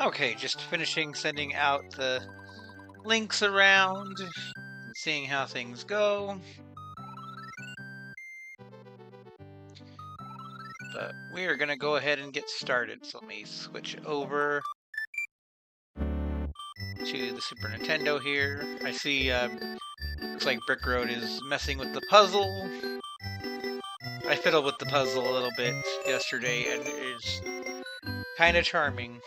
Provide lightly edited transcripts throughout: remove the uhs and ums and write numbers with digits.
Okay, just finishing sending out the links around and seeing how things go. But we are going to go ahead and get started. So let me switch over to the Super Nintendo here. I see, looks like Brick Road is messing with the puzzle. I fiddled with the puzzle a little bit yesterday, and it is kind of charming.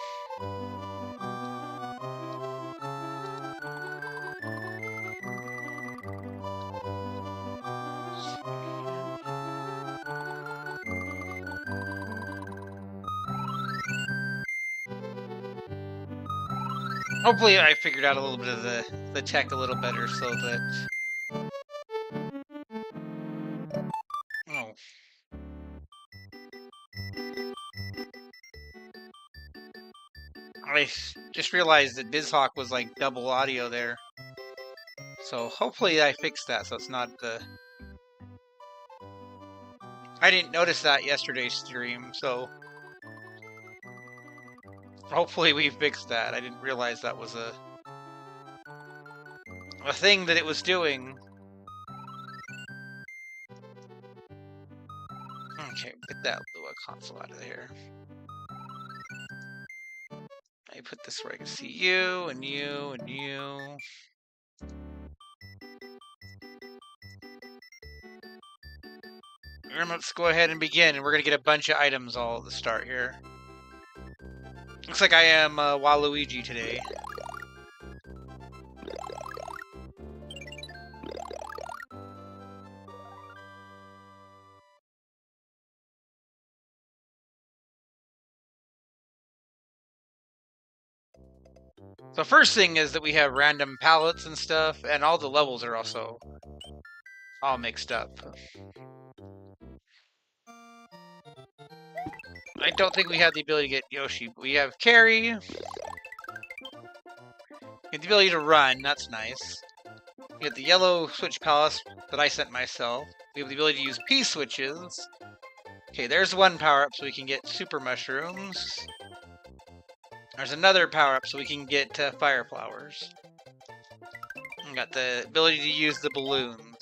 Hopefully I figured out a little bit of the tech a little better so that... Oh. I just realized that BizHawk was like double audio there. So hopefully I fixed that so it's not the... I didn't notice that yesterday's stream, so... Hopefully we fixed that. I didn't realize that was a thing that it was doing. Okay, get that Lua console out of here. I put this where I can see you, and you, and you. And let's go ahead and begin, and we're going to get a bunch of items all at the start here. Looks like I am Waluigi today. So first thing is that we have random palettes and stuff, and all the levels are also all mixed up. I don't think we have the ability to get Yoshi, but we have Carrie. We have the ability to run, that's nice. We have the yellow switch palace that I sent myself. We have the ability to use P-switches. Okay, there's one power-up so we can get super mushrooms. There's another power-up so we can get fire flowers. We got the ability to use the balloons.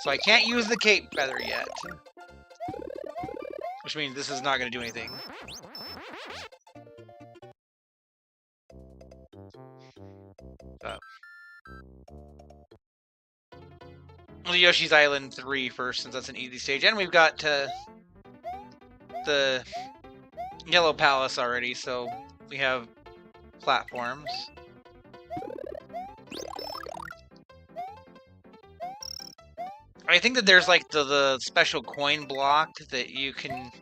So I can't use the cape feather yet. Which means this is not going to do anything. We'll do Yoshi's Island 3 first, since that's an easy stage. And we've got the Yellow Palace already, so we have platforms. I think that there's like the special coin block that you can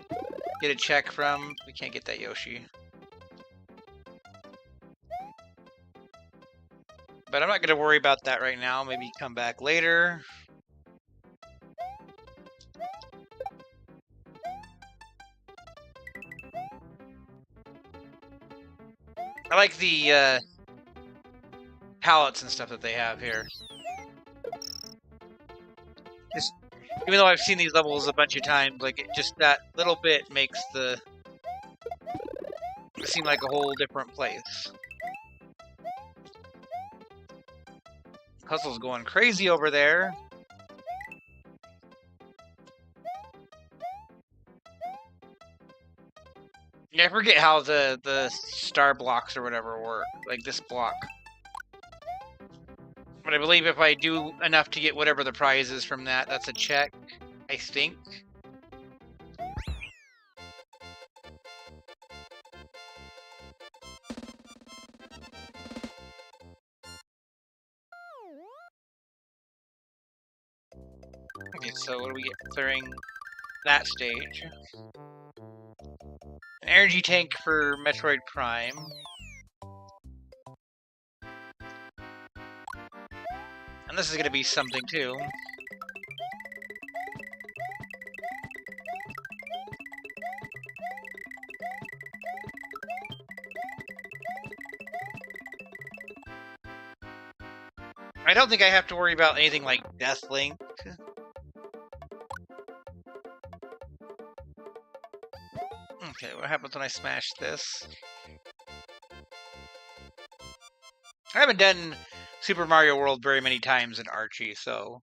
get a check from. We can't get that Yoshi. But I'm not going to worry about that right now. Maybe come back later. I like the palettes and stuff that they have here. Even though I've seen these levels a bunch of times, like, just that little bit makes it seem like a whole different place. Puzzle's going crazy over there. Yeah, I forget how the star blocks or whatever work, like this block. But I believe if I do enough to get whatever the prize is from that, that's a check, I think. Okay, so what do we get for clearing that stage? An energy tank for Metroid Prime. And this is going to be something too. I don't think I have to worry about anything like Death Link. Okay, what happens when I smash this? I haven't done Super Mario World very many times in Archie, so...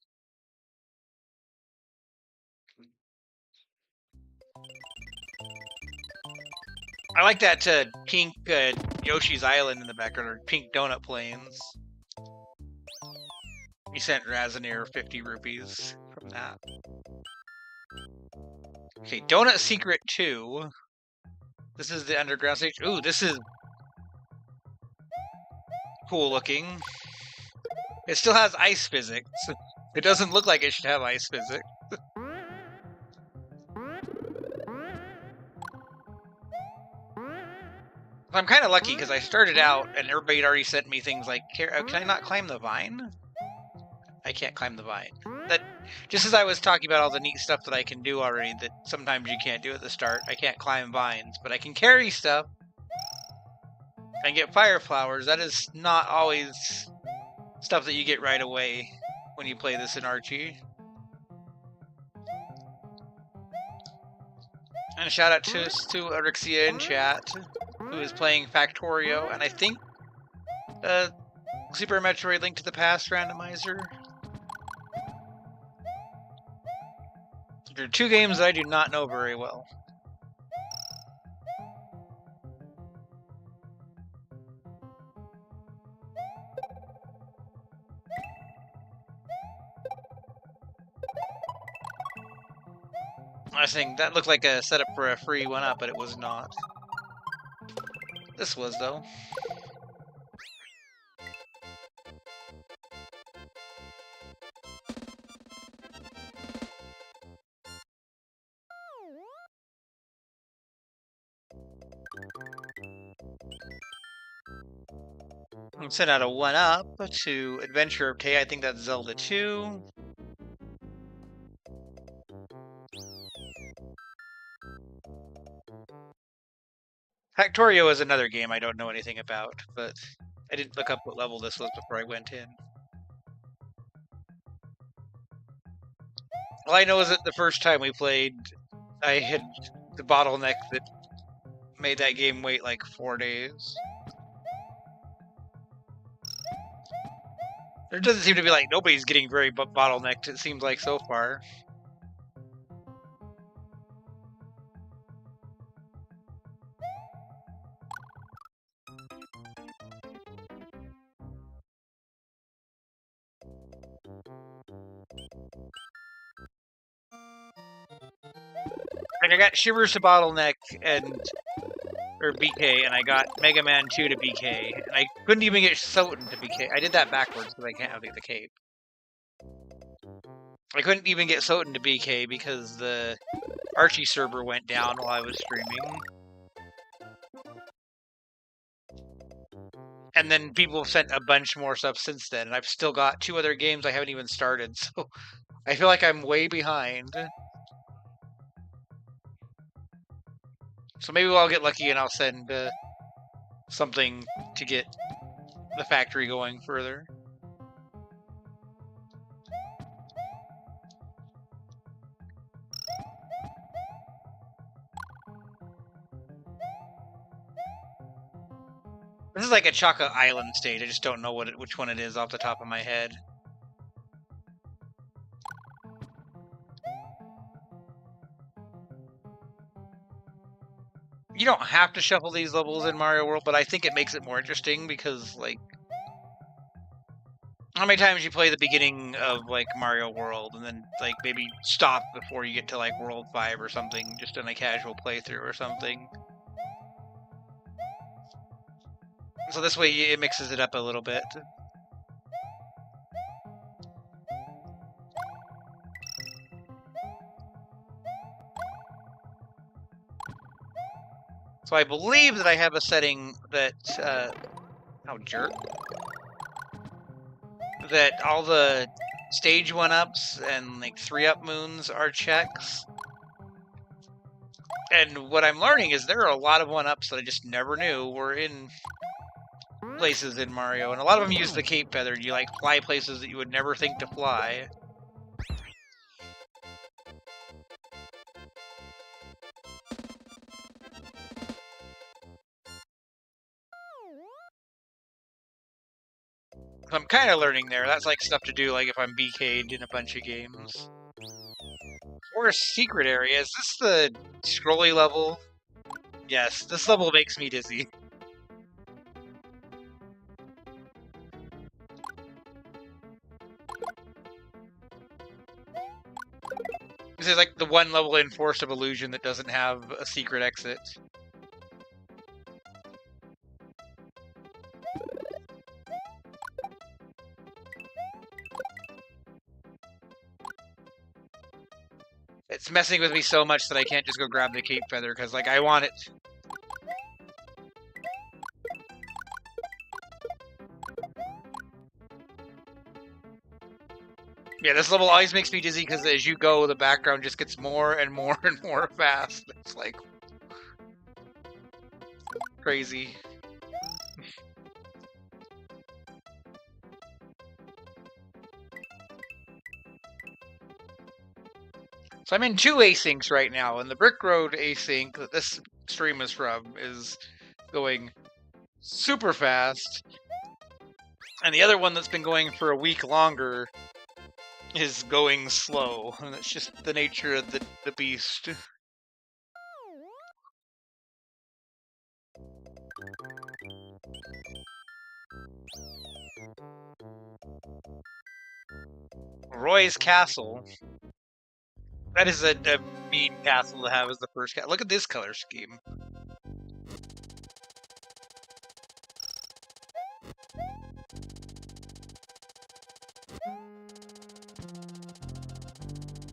I like that pink Yoshi's Island in the background, or pink donut plains. You sent Razanir 50 rupees from that. Okay, Donut Secret 2. This is the underground stage. Ooh, this is cool looking. It still has ice physics. It doesn't look like it should have ice physics. I'm kind of lucky because I started out and everybody had already sent me things like, can I not climb the vine? I can't climb the vine. That just as I was talking about all the neat stuff that I can do already that sometimes you can't do at the start. I can't climb vines, but I can carry stuff and get fire flowers. That is not always stuff that you get right away when you play this in Archie. And a shout out to Arixia in chat, who is playing Factorio, and I think Super Metroid Link to the Past randomizer. There are two games that I do not know very well. I think that looked like a setup for a free 1-up, but it was not. This was, though. I'm sent out a 1-up to Adventure of Tay. I think that's Zelda 2. Factorio is another game I don't know anything about, but I didn't look up what level this was before I went in. All I know is that the first time we played, I hit the bottleneck that made that game wait like 4 days. There doesn't seem to be like nobody's getting very bottlenecked, it seems like so far. Like I got Shivers to bottleneck or BK, and I got Mega Man 2 to BK, and I couldn't even get Soten to BK. I did that backwards because I can't have the cape. I couldn't even get Soten to BK because the Archie server went down while I was streaming. And then people have sent a bunch more stuff since then, and I've still got 2 other games I haven't even started, so I feel like I'm way behind. So maybe I'll get lucky and I'll send something to get the factory going further. This is like a Chaka Island stage. I just don't know which one it is off the top of my head. You don't have to shuffle these levels in Mario World, but I think it makes it more interesting because, like, how many times you play the beginning of, like, Mario World and then, like, maybe stop before you get to, like, World 5 or something, just in a casual playthrough or something. So this way it mixes it up a little bit. So I believe that I have a setting that, oh jerk, that all the stage 1-ups and like 3-up moons are checks. And what I'm learning is there are a lot of 1-ups that I just never knew were in places in Mario, and a lot of them use the cape feather. You like fly places that you would never think to fly. I'm kind of learning there. That's like stuff to do like if I'm BK'd in a bunch of games. Or a secret area. Is this the scrolly level? Yes, this level makes me dizzy. This is like the one level in Force of Illusion that doesn't have a secret exit. It's messing with me so much that I can't just go grab the cape feather, because, like, I want it. Yeah, this level always makes me dizzy, because as you go, the background just gets more and more and more fast. It's, like, crazy. So I'm in 2 asyncs right now, and the Brick Road async that this stream is from is going super fast. And the other one that's been going for a week longer is going slow. And it's just the nature of the beast. Roy's Castle. That is a mean castle to have as the first castle. Look at this color scheme.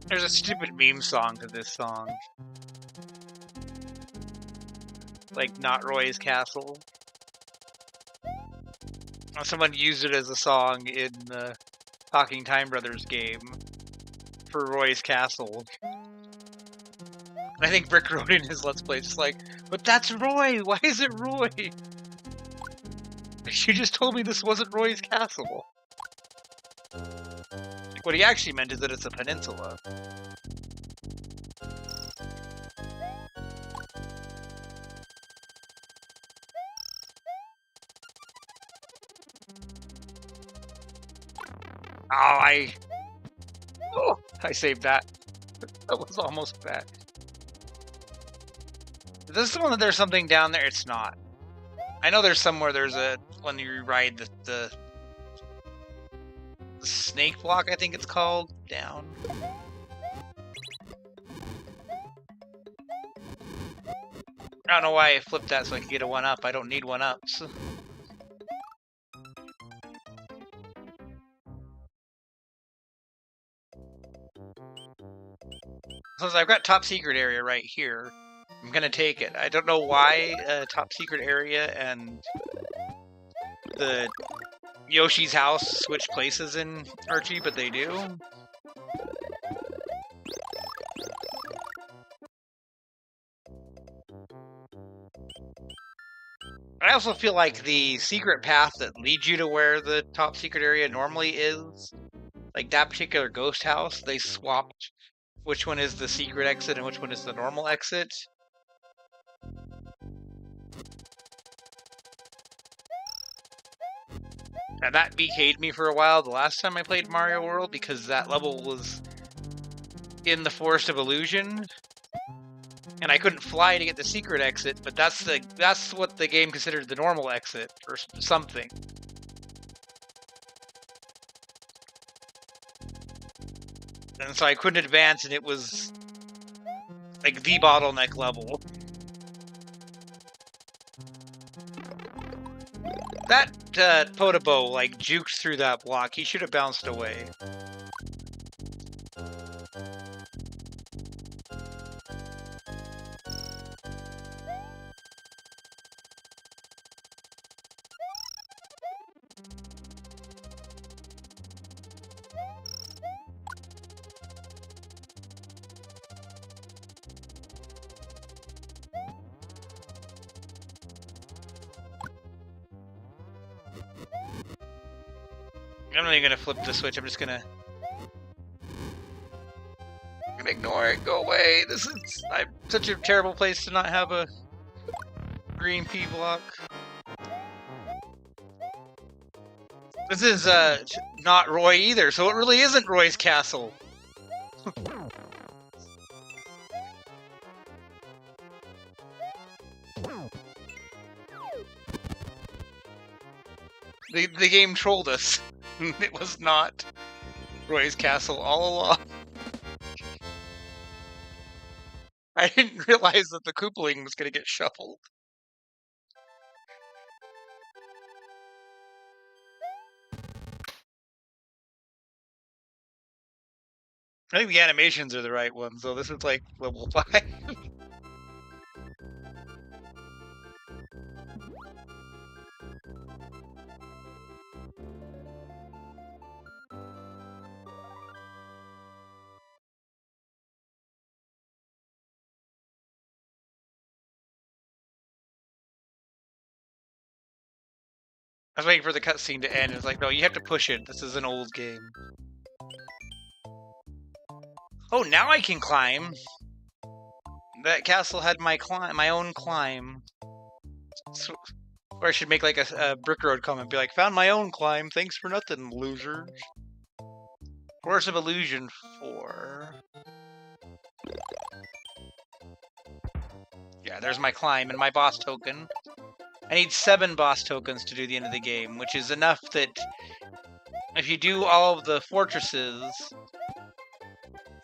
There's a stupid meme song to this song. Like, not Roy's Castle. Someone used it as a song in the Talking Time Brothers game for Roy's Castle. I think Brick wrote in his Let's Play, just like, but that's Roy! Why is it Roy? She just told me this wasn't Roy's Castle. Like, what he actually meant is that it's a peninsula. Oh, I saved that. That was almost bad. Is this the one that there's something down there? It's not. I know there's somewhere there's a when you ride the snake block, I think it's called, down. I don't know why I flipped that so I could get a 1-up. I don't need 1-ups. Since I've got top secret area right here, I'm gonna take it. I don't know why top secret area and the Yoshi's house switch places in Archie, but they do. I also feel like the secret path that leads you to where the top secret area normally is, like that particular ghost house, they swapped which one is the secret exit and which one is the normal exit. And that BK'd me for a while the last time I played Mario World, because that level was in the Forest of Illusion, and I couldn't fly to get the secret exit, but that's what the game considered the normal exit, or something. And so I couldn't advance, and it was like the bottleneck level. That Podobo like juked through that block. He should have bounced away. I'm not even gonna flip the switch. I'm just gonna ignore it. Go away. I'm such a terrible place to not have a green P block. This is not Roy either, so it really isn't Roy's castle. The game trolled us. It was not Roy's castle all along. I didn't realize that the Koopaling was going to get shuffled. I think the animations are the right ones, though. This is like level 5. I was waiting for the cutscene to end. It's like, no, you have to push it. This is an old game. Oh, now I can climb. That castle had my own climb. So, or I should make like a Brick Road comment, be like, found my own climb. Thanks for nothing, loser. Force of Illusion 4. Yeah, there's my climb and my boss token. I need 7 boss tokens to do the end of the game, which is enough that if you do all of the fortresses,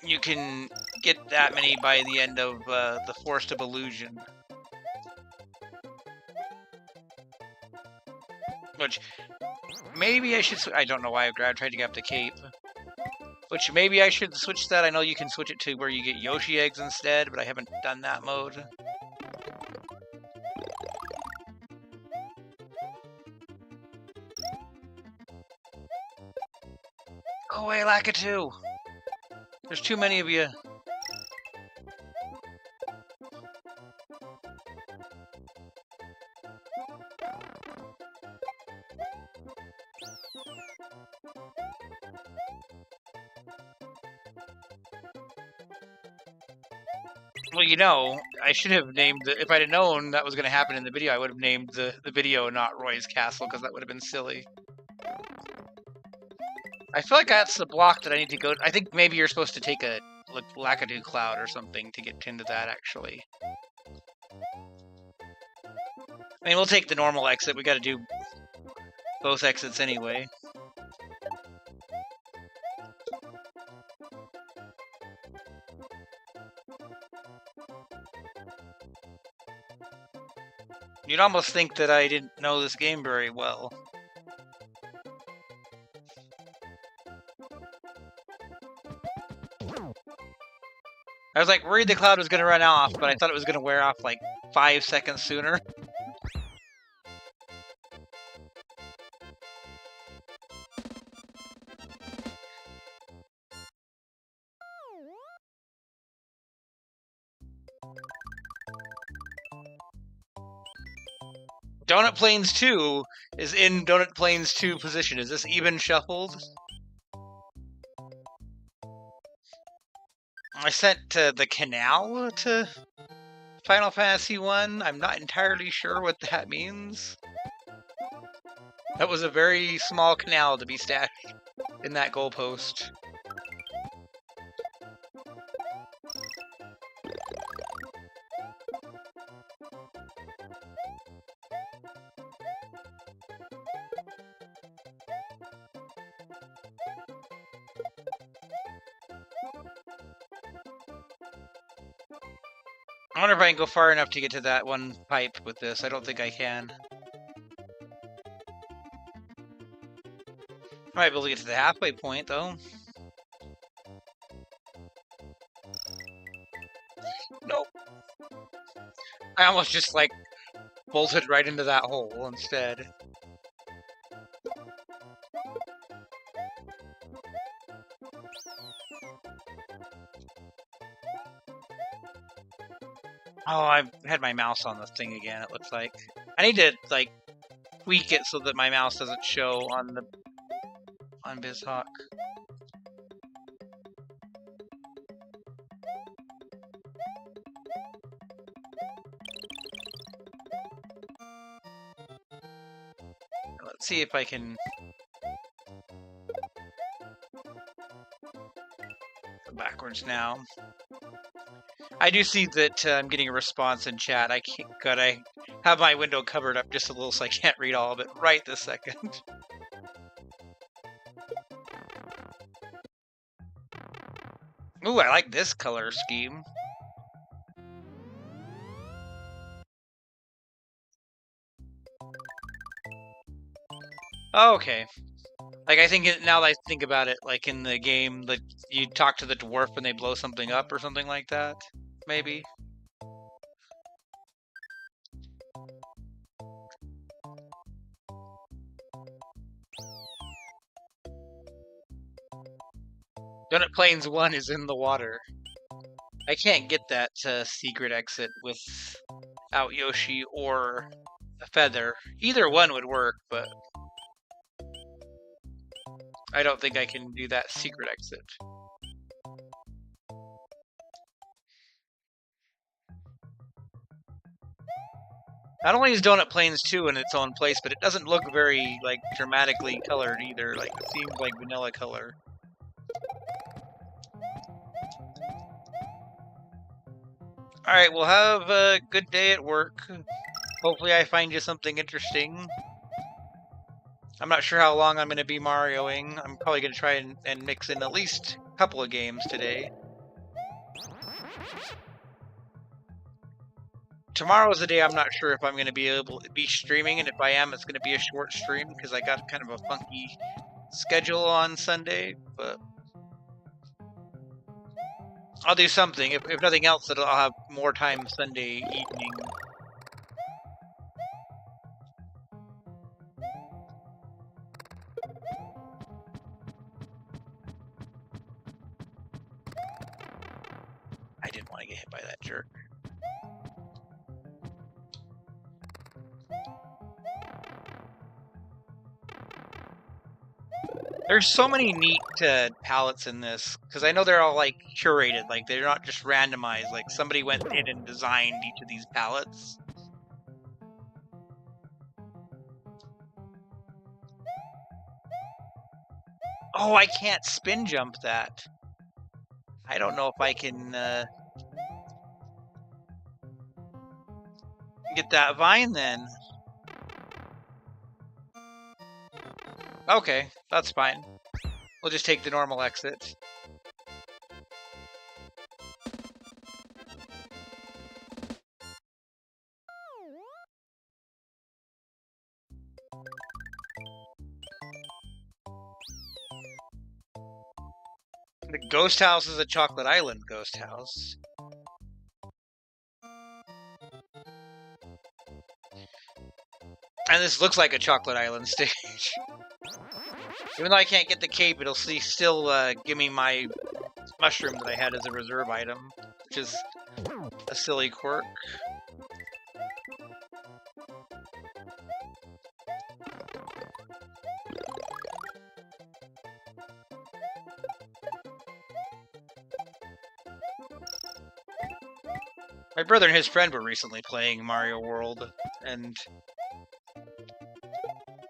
you can get that many by the end of the Forest of Illusion. Which, maybe I should... I don't know why I tried to get up the cape. Which, maybe I should switch that. I know you can switch it to where you get Yoshi eggs instead, but I haven't done that mode. Go away, Lakitu! There's too many of you. Well, you know, I should have named the... If I'd have known that was going to happen in the video, I would have named the video not Roy's Castle, because that would have been silly. I feel like that's the block that I need to go... I think maybe you're supposed to take a Lakitu Cloud or something to get into that, actually. I mean, we'll take the normal exit. We gotta do both exits anyway. You'd almost think that I didn't know this game very well. I was like worried the cloud was going to run off, but I thought it was going to wear off like 5 seconds sooner. Donut Plains 2 is in Donut Plains 2 position. Is this even shuffled? I sent the canal to Final Fantasy 1. I'm not entirely sure what that means. That was a very small canal to be stashed in that goalpost. I wonder if I can go far enough to get to that one pipe with this. I don't think I can. I might be able to get to the halfway point, though. Nope. I almost just, like, bolted right into that hole instead. Oh, I've had my mouse on this thing again, it looks like. I need to, like, tweak it so that my mouse doesn't show on BizHawk. Let's see if I can backwards now. I do see that I'm getting a response in chat. I can't. God, I have my window covered up just a little so I can't read all of it right this second. Ooh, I like this color scheme. Oh, okay. Like, I think now that I think about it, like in the game, like you talk to the dwarf and they blow something up or something like that, maybe. Donut Plains 1 is in the water. I can't get that secret exit without Yoshi or a feather. Either one would work, but I don't think I can do that secret exit. Not only is Donut Plains 2 in its own place, but it doesn't look very, like, dramatically colored either. Like, it seems like vanilla color. Alright, we'll have a good day at work. Hopefully I find you something interesting. I'm not sure how long I'm going to be Marioing. I'm probably going to try and mix in at least a couple of games today. Tomorrow's the day I'm not sure if I'm going to be able to be streaming, and if I am, it's going to be a short stream because I got kind of a funky schedule on Sunday, but I'll do something. If nothing else, I'll have more time Sunday evening. I didn't want to get hit by that jerk. There's so many neat palettes in this, because I know they're all, like, curated, like, they're not just randomized, like, somebody went in and designed each of these palettes. Oh, I can't spin jump that. I don't know if I can get that vine then. Okay, that's fine. We'll just take the normal exit. The ghost house is a Chocolate Island ghost house. And this looks like a Chocolate Island stage. Even though I can't get the cape, it'll still give me my mushroom that I had as a reserve item, which is a silly quirk. My brother and his friend were recently playing Mario World and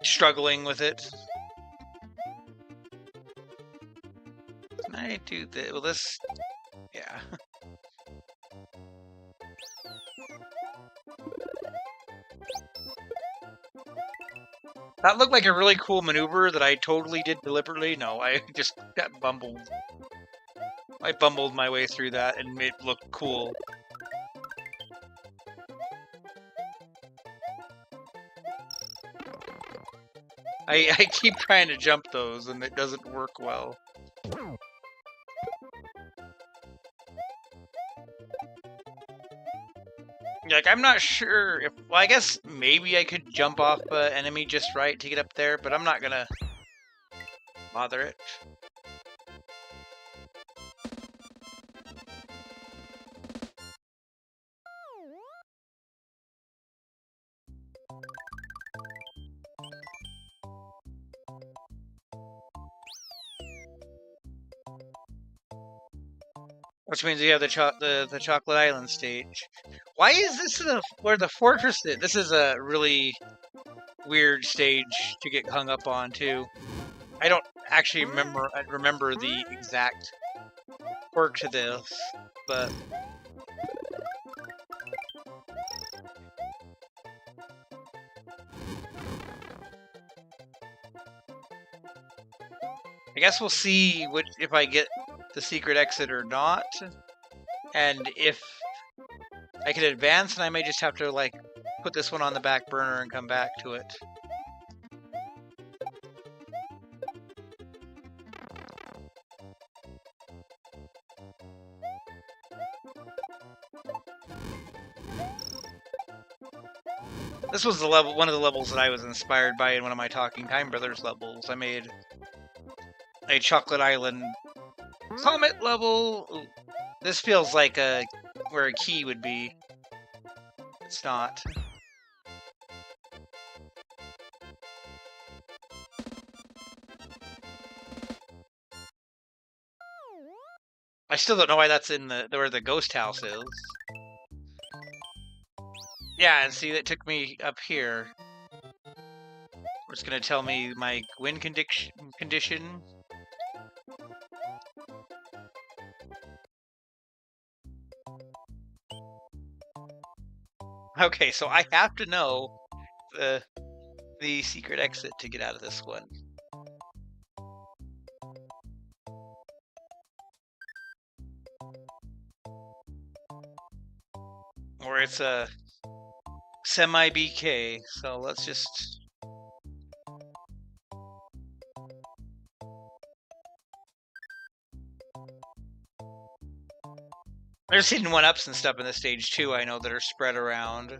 struggling with it. Can I do this? Well, this... yeah. That looked like a really cool maneuver that I totally did deliberately. No, I just got bumbled. I bumbled my way through that and it looked cool. I keep trying to jump those and it doesn't work well. Like, I'm not sure if... well, I guess maybe I could jump off an enemy just right to get up there, but I'm not gonna bother it. Which means you have the Chocolate Island stage. Why is this where the fortress is? This is a really weird stage to get hung up on too. I don't actually remember the exact quirk to this, but I guess we'll see if I get the secret exit or not, and if I can advance, and I may just have to like put this one on the back burner and come back to it. This was one of the levels that I was inspired by in one of my Talking Time Brothers levels. I made a Chocolate Island Comet level. Ooh, this feels like where a key would be. It's not. I still don't know why that's in where the ghost house is. Yeah, and see, that took me up here. It's gonna tell me my wind condition. Okay, so I have to know the secret exit to get out of this one. Or it's a semi-BK, so let's just... There's hidden 1-ups and stuff in this stage too, I know, that are spread around.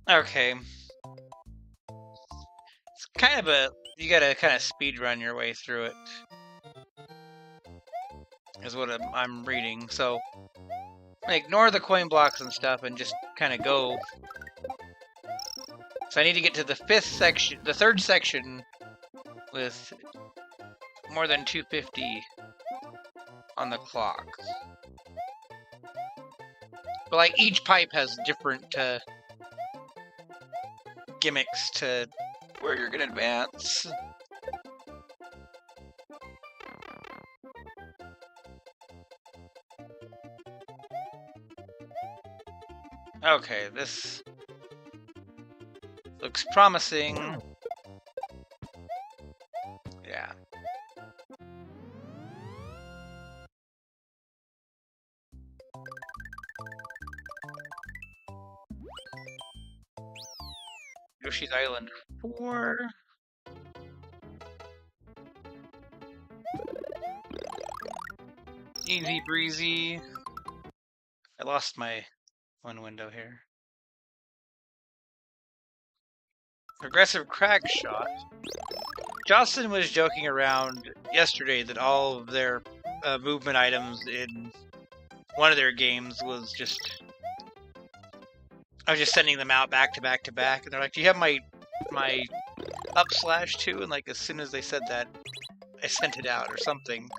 Okay. It's kind of you gotta kind of speed run your way through it, is what I'm reading. So ignore the coin blocks and stuff and just kind of go. So I need to get to the third section with more than 250 on the clock. But like each pipe has different gimmicks to where you're gonna advance. Okay, this looks promising. Yeah. Yoshi's Island 4. Easy breezy. I lost my one window here. Progressive crack shot. Jocelyn was joking around yesterday that all of their movement items in one of their games was just... I was just sending them out back to back to back, and they're like, "Do you have my up slash too?" And like as soon as they said that, I sent it out or something.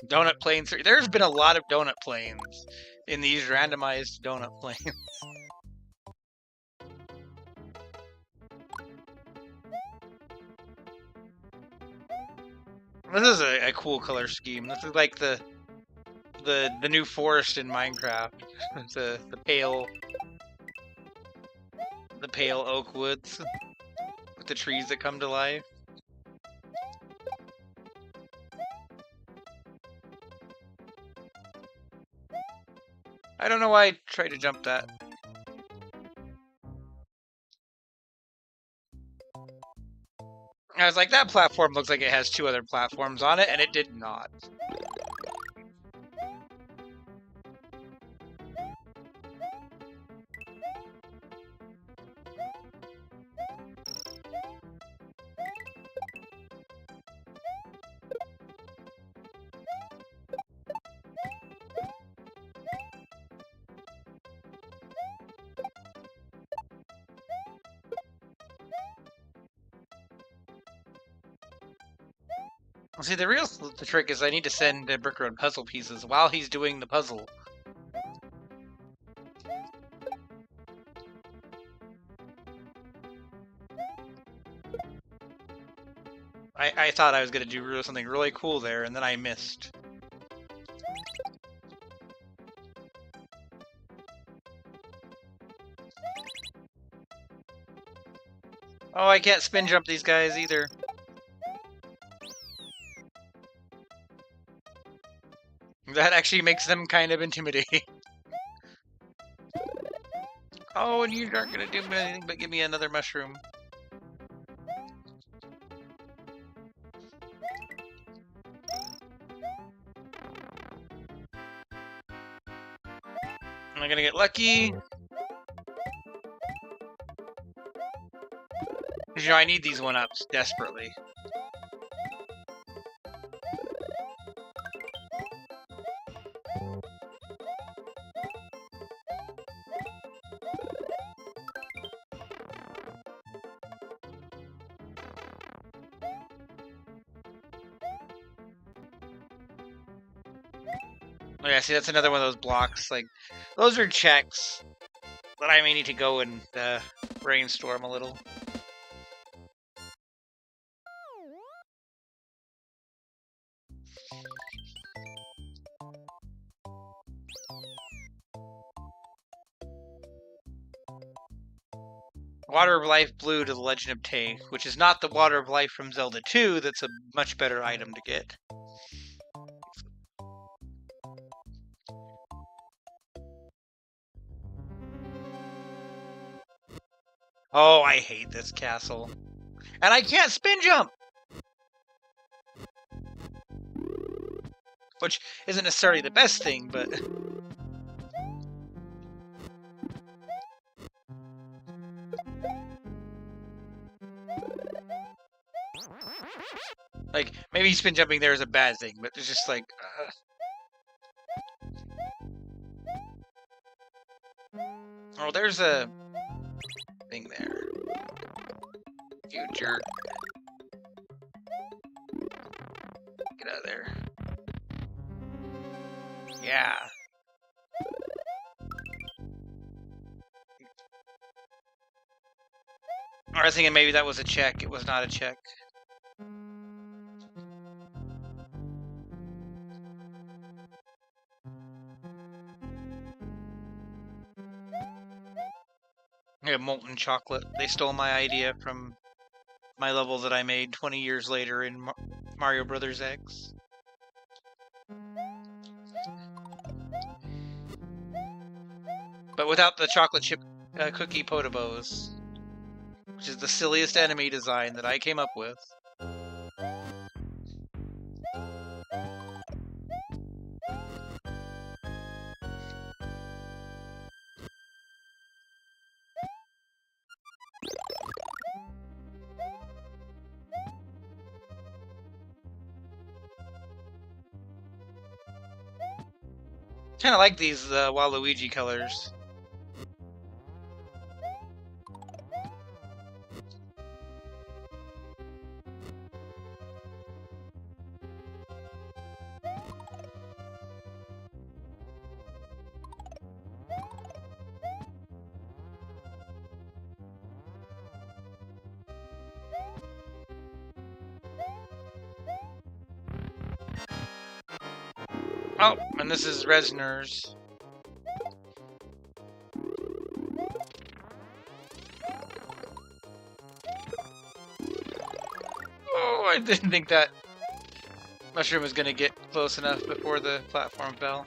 Donut planes. There's been a lot of donut planes in these randomized donut planes. This is a cool color scheme. This is like the new forest in Minecraft. The pale the pale oak woods with the trees that come to life. I don't know why I tried to jump that. I was like, that platform looks like it has 2 other platforms on it, and it did not. See, the trick is I need to send Brick Road puzzle pieces while he's doing the puzzle. I thought I was going to do something really cool there, and then I missed. Oh, I can't spin jump these guys either. That actually makes them kind of intimidating. Oh, and you aren't going to do anything but give me another mushroom. Am I going to get lucky? Because, you know, I need these 1-ups desperately. Oh yeah, see, that's another one of those blocks. Like, those are checks, but I may need to go and brainstorm a little. Water of Life Blue to the Legend of Tay, which is not the Water of Life from Zelda 2. That's a much better item to get. Oh, I hate this castle. And I can't spin jump! Which isn't necessarily the best thing, but... Like, maybe spin jumping there is a bad thing, but it's just like... Oh, there's a... thing there. You jerk. Get out of there. Yeah. I was thinking maybe that was a check. It was not a check. Yeah, molten chocolate. They stole my idea from my level that I made 20 years later in Mario Brothers X. But without the chocolate chip cookie potobos, which is the silliest enemy design that I came up with. Kind of like these Waluigi colors. Oh, and this is Resner's. I didn't think that mushroom was gonna get close enough before the platform fell.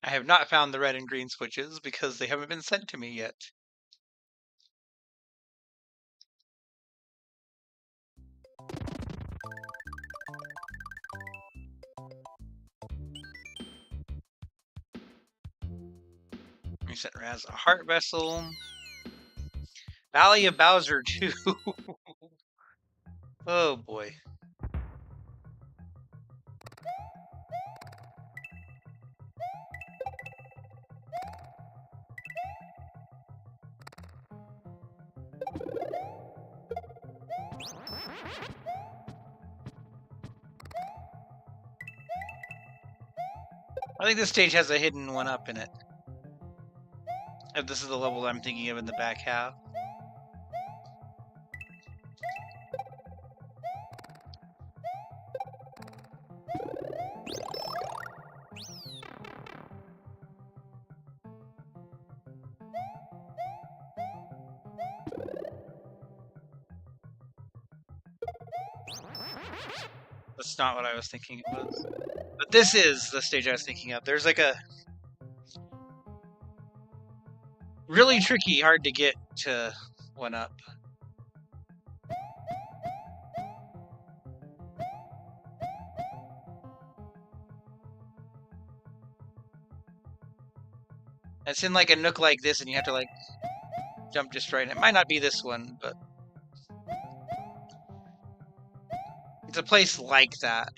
I have not found the red and green switches because they haven't been sent to me yet. We sent Raz a heart vessel. Valley of Bowser 2. Oh boy. I think this stage has a hidden 1-up in it. If this is the level I'm thinking of in the back half. That's not what I was thinking it was. But this is the stage I was thinking of. There's like a really tricky, hard to get to 1-up. It's in like a nook like this, and you have to like jump just right. It might not be this one, but it's a place like that.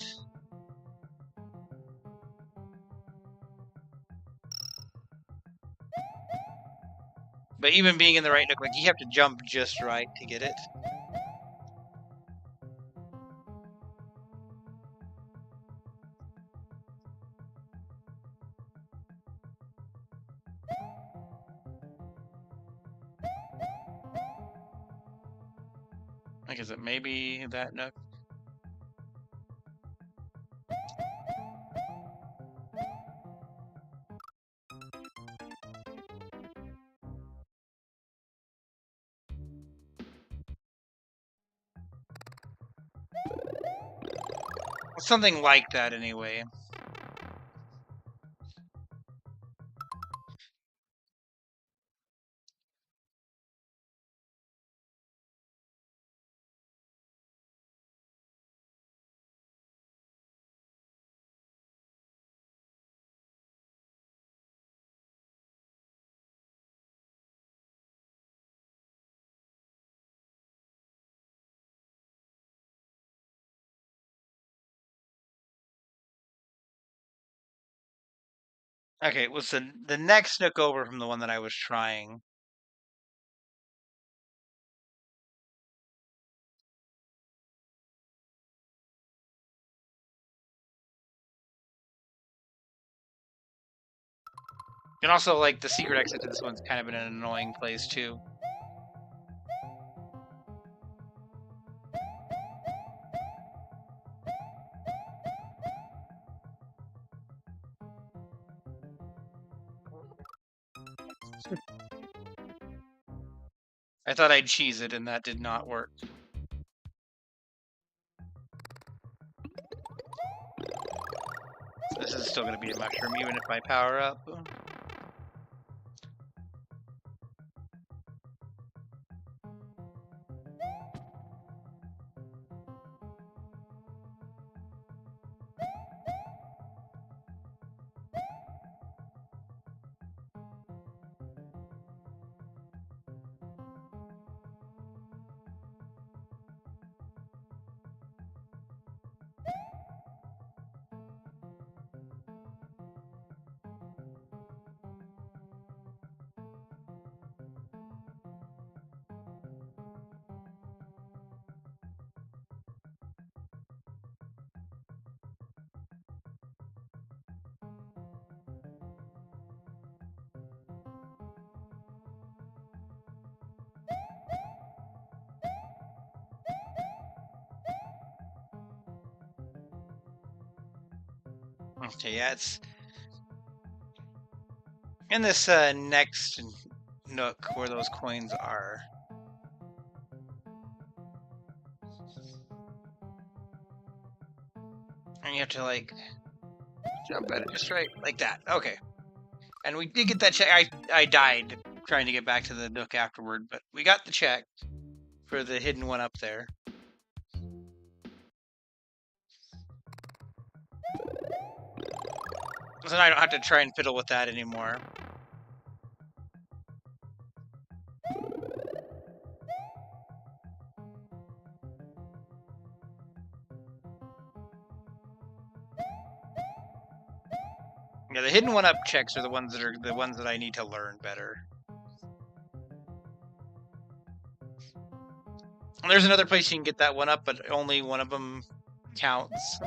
But even being in the right nook, like you have to jump just right to get it. Like, is it maybe that nook? Something like that, anyway. Okay, it was the next nook over from the one that I was trying. And also, like, the secret exit to this one's kind of in an annoying place, too. I thought I'd cheese it, and that did not work. So this is still going to be a mushroom, even if I power up. Okay, yeah, it's in this next nook where those coins are. And you have to, like, jump at it just right, like that. Okay. And we did get that check. I died trying to get back to the nook afterward, but we got the check for the hidden one up there. So then I don't have to try and fiddle with that anymore. Yeah, the hidden one up checks are the ones that I need to learn better. And there's another place you can get that one up, but only one of them counts.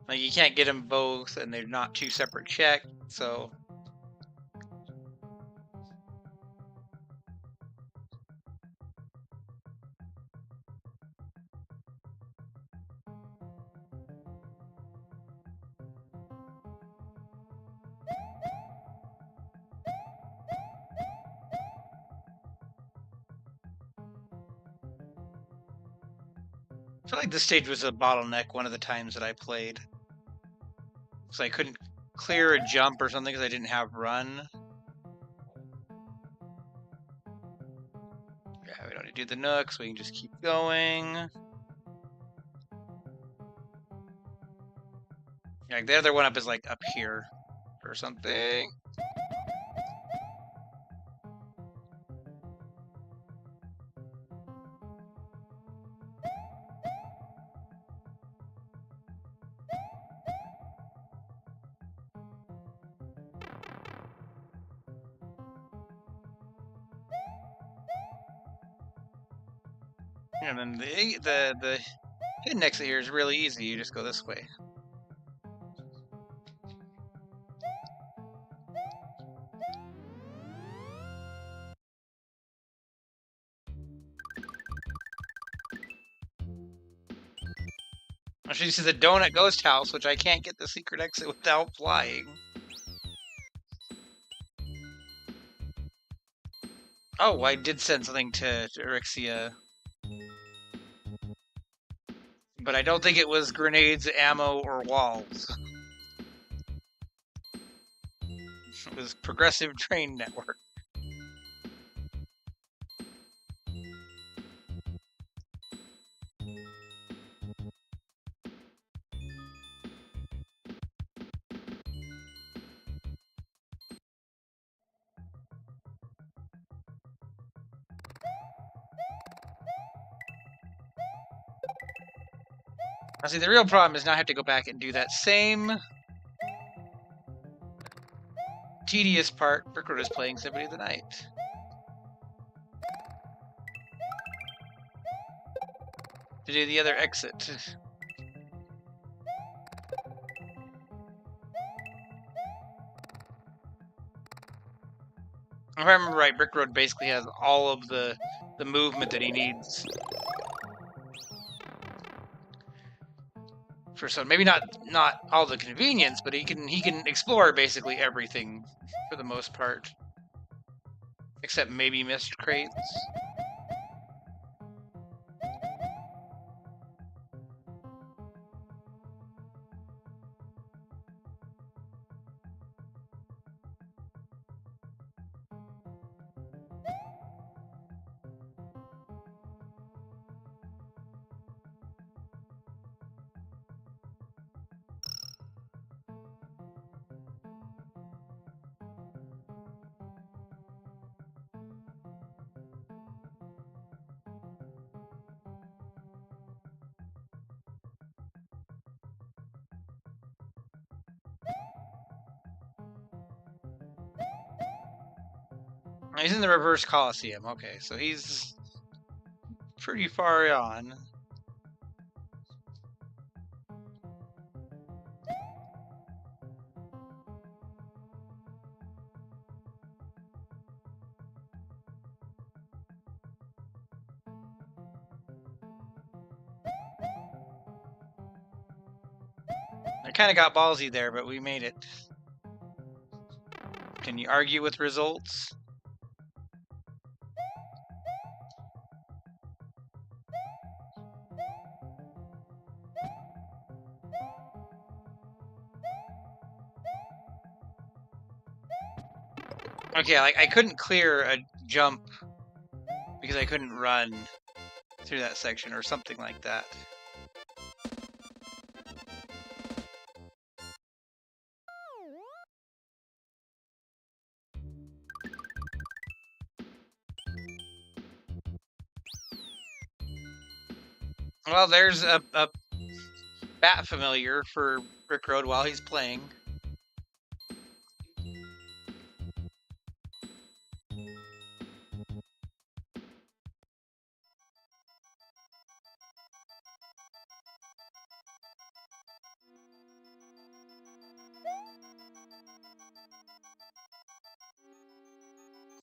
Like, you can't get them both, and they're not two separate checks, so... I feel like this stage was a bottleneck one of the times that I played. So I couldn't clear a jump or something because I didn't have run. Yeah, we don't need to do the nook, so we can just keep going. Like, the other one up is, like, up here or something. And then the hidden exit here is really easy. You just go this way. Actually, this is the Donut Ghost House, which I can't get the secret exit without flying. Oh, I did send something to Erixia. But I don't think it was grenades, ammo, or walls. It was Progressive Train Network. Now, see, the real problem is now I have to go back and do that same tedious part Brickchat is playing Symphony of the Night. To do the other exit. If I remember right, Brickchat basically has all of the movement that he needs. For some, maybe not all the convenience, but he can explore basically everything for the most part, except maybe missed crates. He's in the reverse Coliseum. Okay, so he's pretty far on. kind of got ballsy there, but we made it. Can you argue with results? Okay, like I couldn't clear a jump because I couldn't run through that section or something like that. Well, there's a bat familiar for Brick Road while he's playing.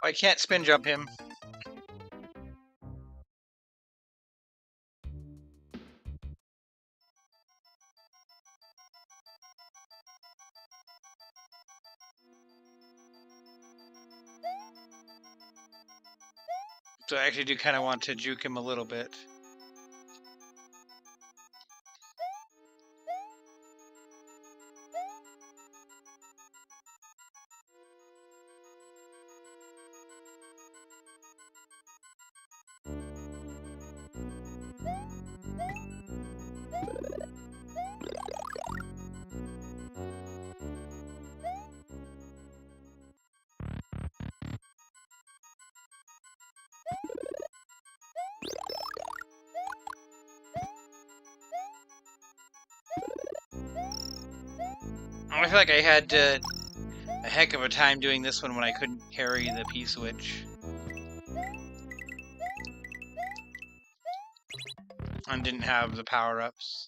I can't spin jump him. So I actually do kind of want to juke him a little bit. I feel like I had a heck of a time doing this one when I couldn't carry the P-switch. And didn't have the power-ups.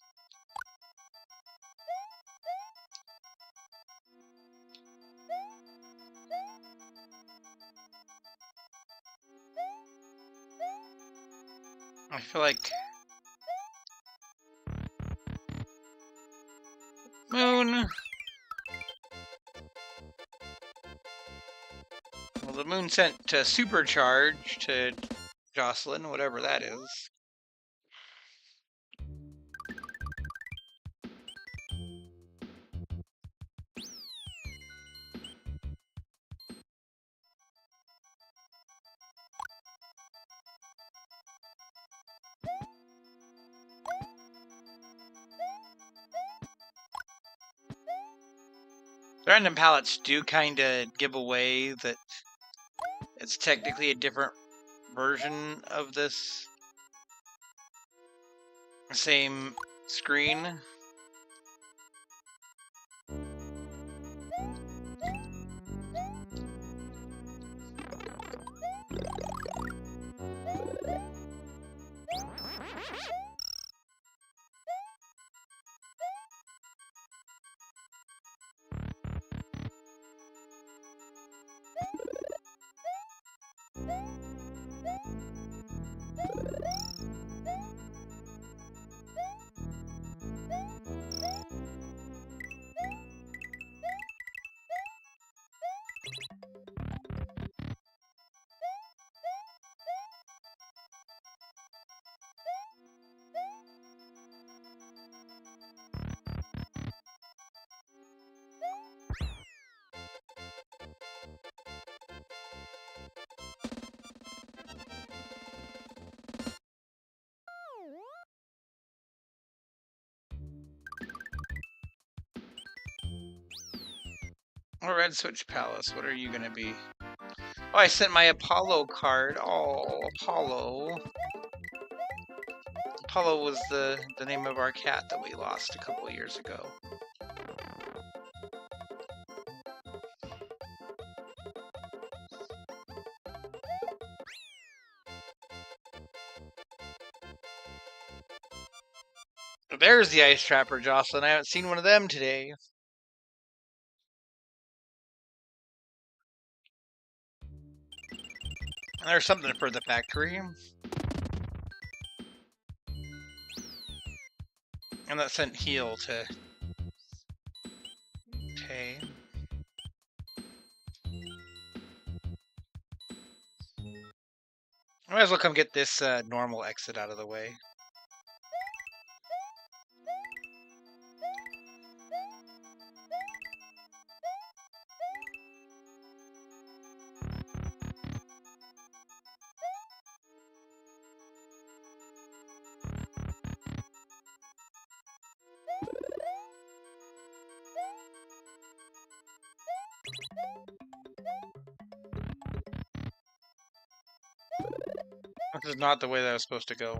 I feel like... Moon! Well, the moon sent to supercharge to Jocelyn, whatever that is. Random palettes do kind of give away that it's technically a different version of this same screen. Or Red Switch Palace, what are you gonna be? Oh, I sent my Apollo card. Oh, Apollo. Apollo was the name of our cat that we lost a couple years ago. There's the Ice Trapper, Jocelyn. I haven't seen one of them today. There's something for the factory. And that sent Heal to Okay. I might as well come get this normal exit out of the way. This is not the way that I was supposed to go.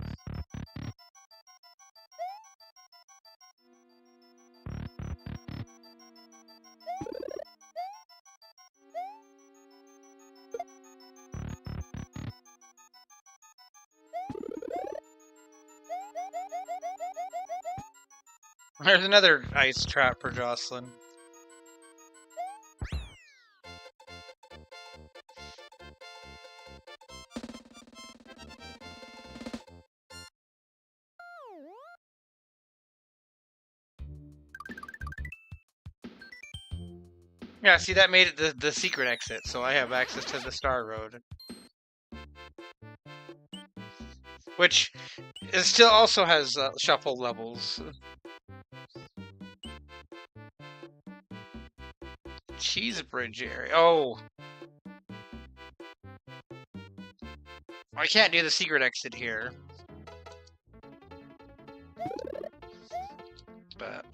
There's another ice trap for Jocelyn. Yeah, see, that made it the secret exit, so I have access to the Star Road. Which it still also has shuffle levels. Cheese Bridge area. Oh! I can't do the secret exit here. But...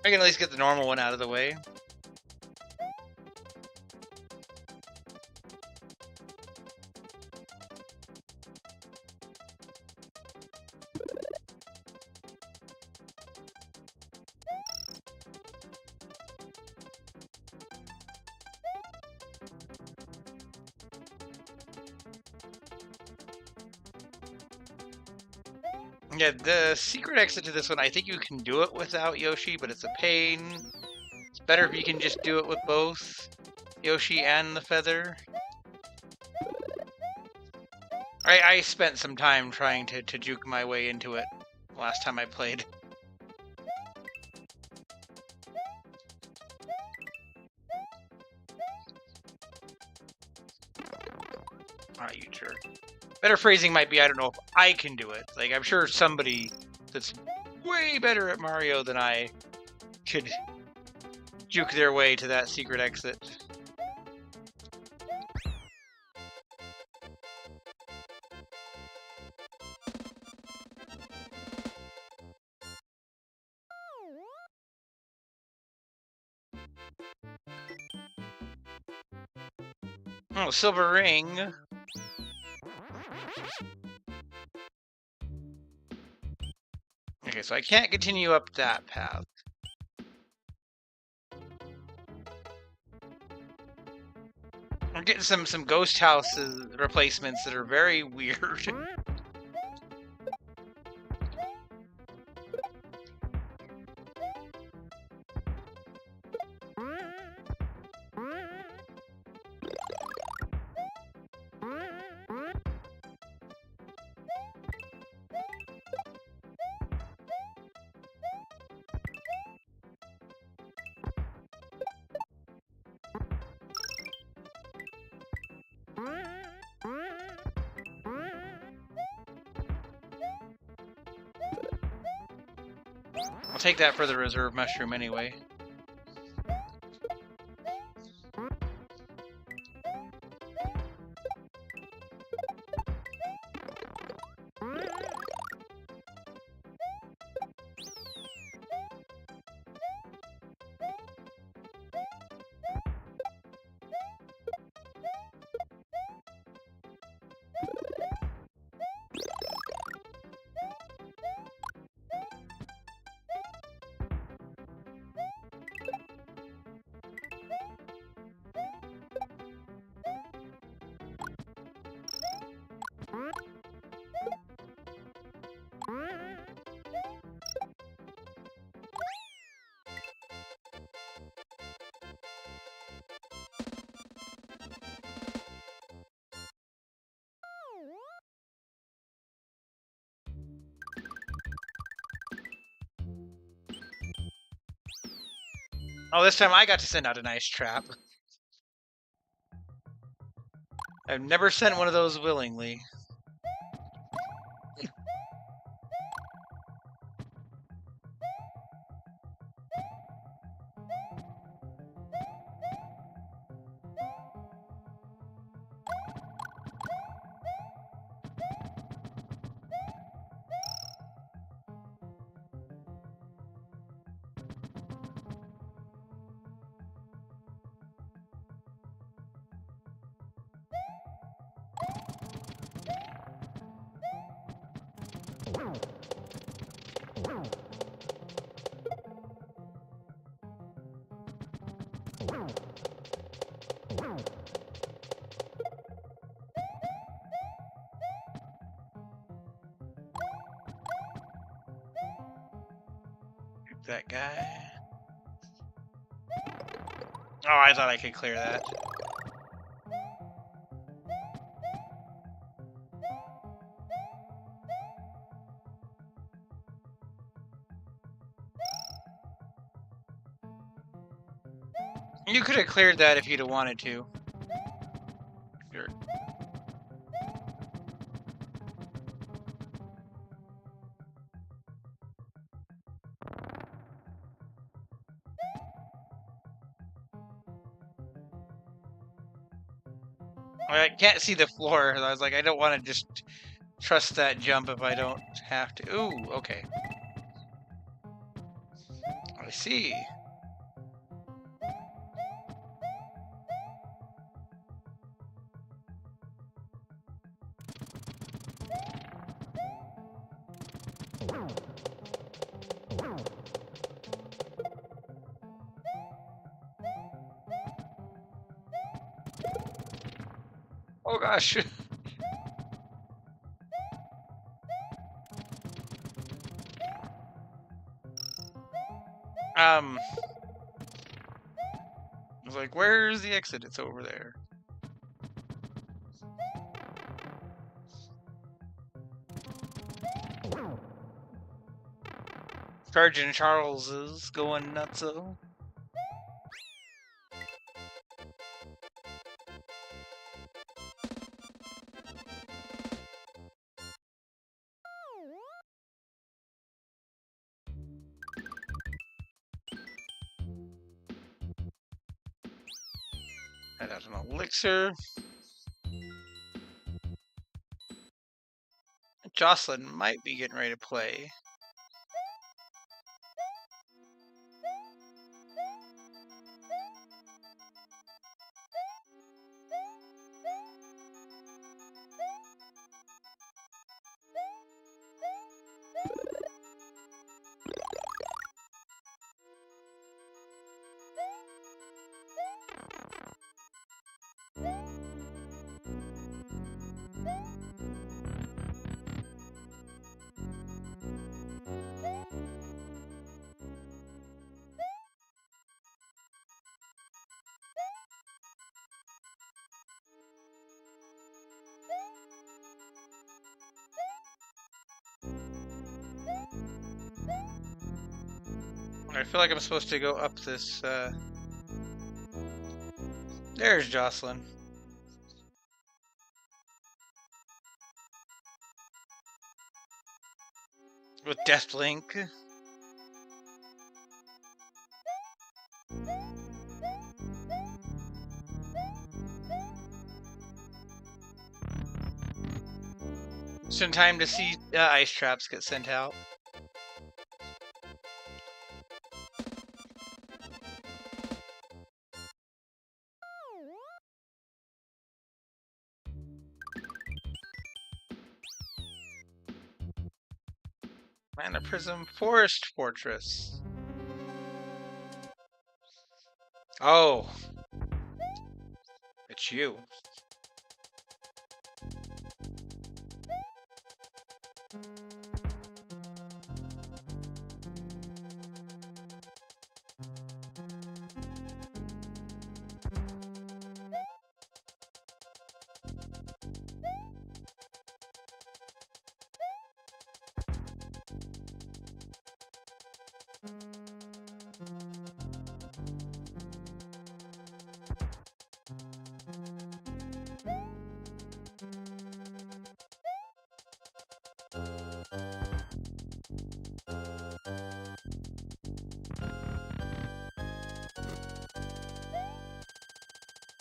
I can at least get the normal one out of the way. Yeah, the secret exit to this one, I think you can do it without Yoshi, but it's a pain. It's better if you can just do it with both Yoshi and the feather. I spent some time trying to juke my way into it last time I played. Ah, you jerk. Better phrasing might be, I don't know if I can do it. Like, I'm sure somebody that's way better at Mario than I could juke their way to that secret exit. Oh, silver ring. Okay, so I can't continue up that path. I'm getting some ghost houses replacements that are very weird. I'll take that for the reserve mushroom anyway. Oh, this time I got to send out an ice trap. I've never sent one of those willingly. That guy. Oh, I thought I could clear that. You could have cleared that if you'd have wanted to. Sure. I can't see the floor. I was like, I don't want to just trust that jump if I don't have to. Ooh, okay. I see. Oh gosh. I was like, where's the exit? It's over there. Sergeant Charles is going nutso. I got an elixir. Jocelyn might be getting ready to play. I feel like I'm supposed to go up this, There's Jocelyn. With Deathlink. Just in time to see ice traps get sent out. Mana Prism Forest Fortress. Oh. It's you.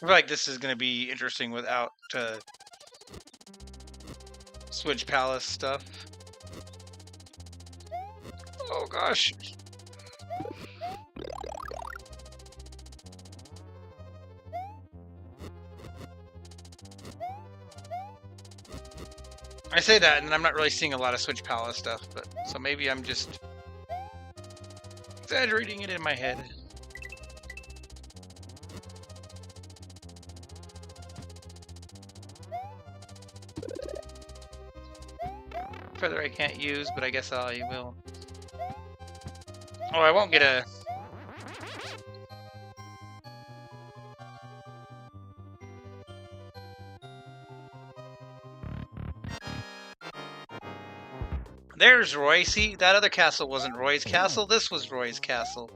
feel like this is going to be interesting without Switch Palace stuff. Oh gosh. I say that, and I'm not really seeing a lot of Switch Palace stuff, but so maybe I'm just exaggerating it in my head. Feather I can't use, but I guess I will. Oh, I won't get a... There's Roy. See, that other castle wasn't Roy's castle. This was Roy's castle.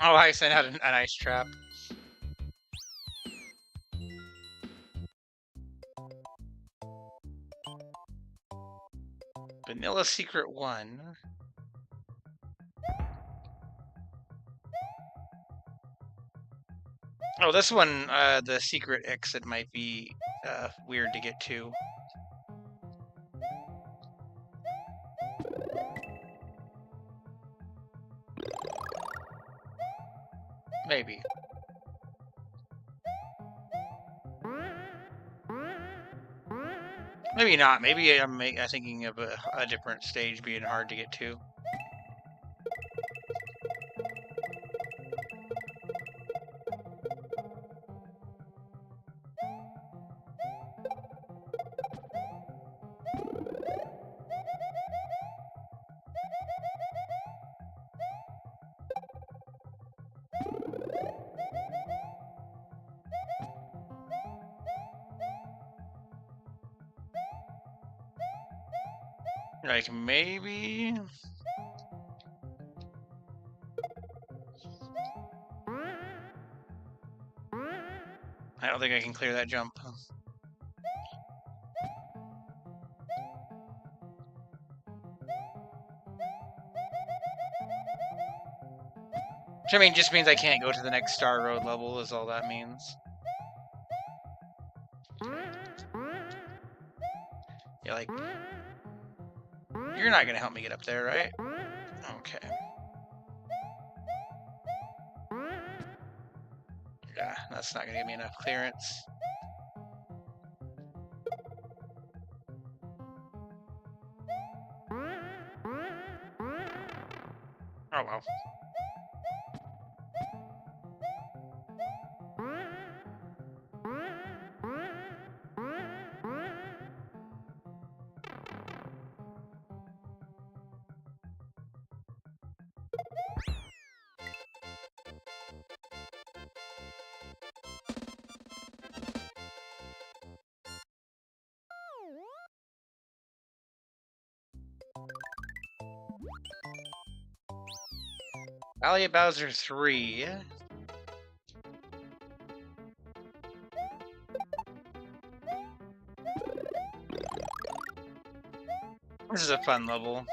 Oh, I sent out an ice trap. Vanilla Secret 1. Oh, this one, the secret exit might be weird to get to. Maybe. Maybe not. Maybe I'm thinking of a different stage being hard to get to. Like, maybe... I don't think I can clear that jump. Which, I mean, just means I can't go to the next Star Road level, is all that means. Yeah, like... You're not gonna help me get up there, right? Okay. Yeah, that's not gonna give me enough clearance. Oh well. Valley of Bowser 3. This is a fun level.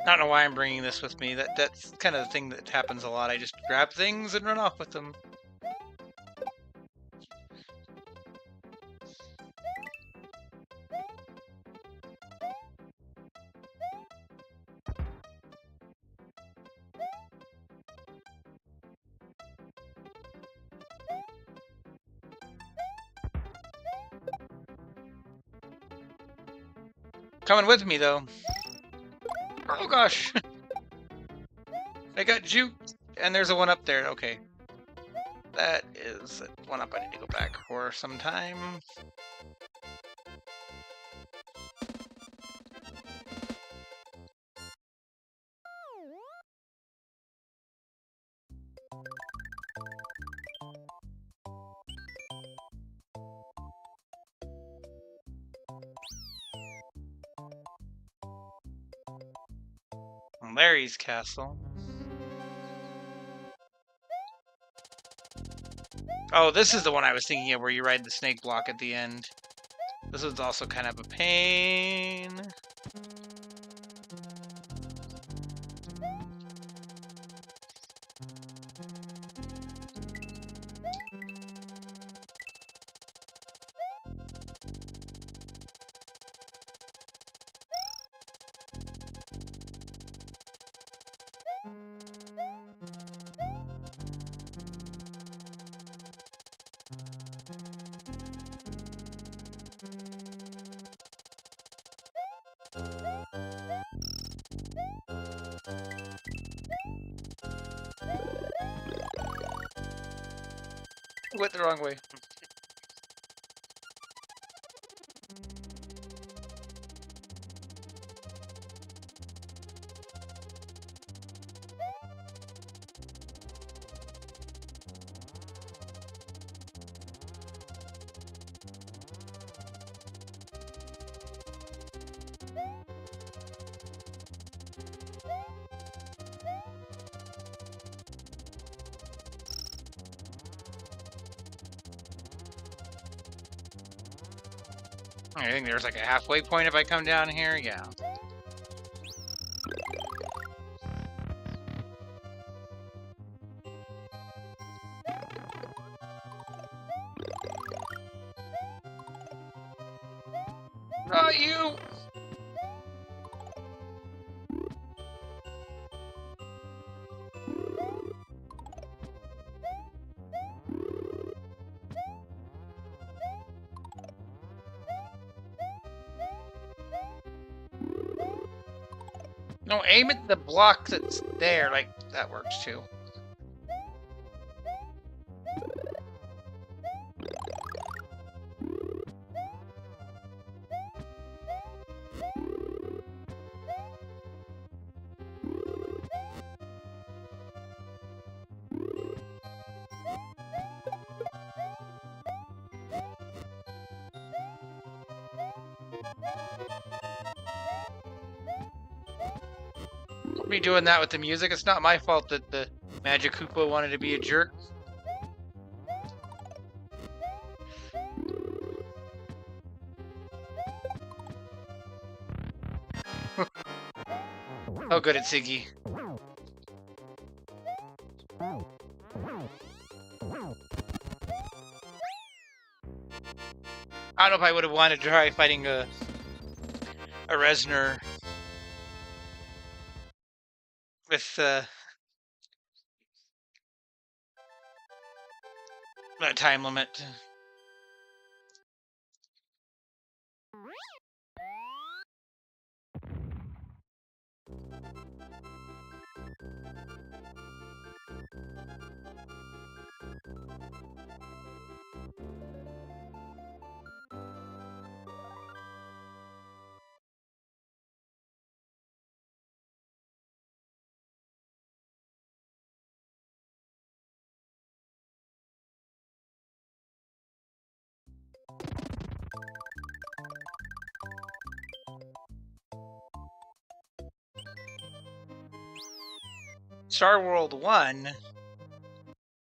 I don't know why I'm bringing this with me. That's kind of the thing that happens a lot. I just grab things and run off with them. Coming with me, though. Oh, gosh. I got juked. And there's a one up there. Okay. That is one up I need to go back for sometime. Larry's castle. Oh, this is the one I was thinking of where you ride the snake block at the end. This is also kind of a pain. Went the wrong way. I think there's like a halfway point if I come down here, yeah. Not you! No, aim at the block that's there, like, that works too. Me doing that with the music. It's not my fault that the Magic Koopa wanted to be a jerk. Oh, good at Ziggy. I don't know if I would have wanted to try fighting a Resner with that time limit. Star World 1.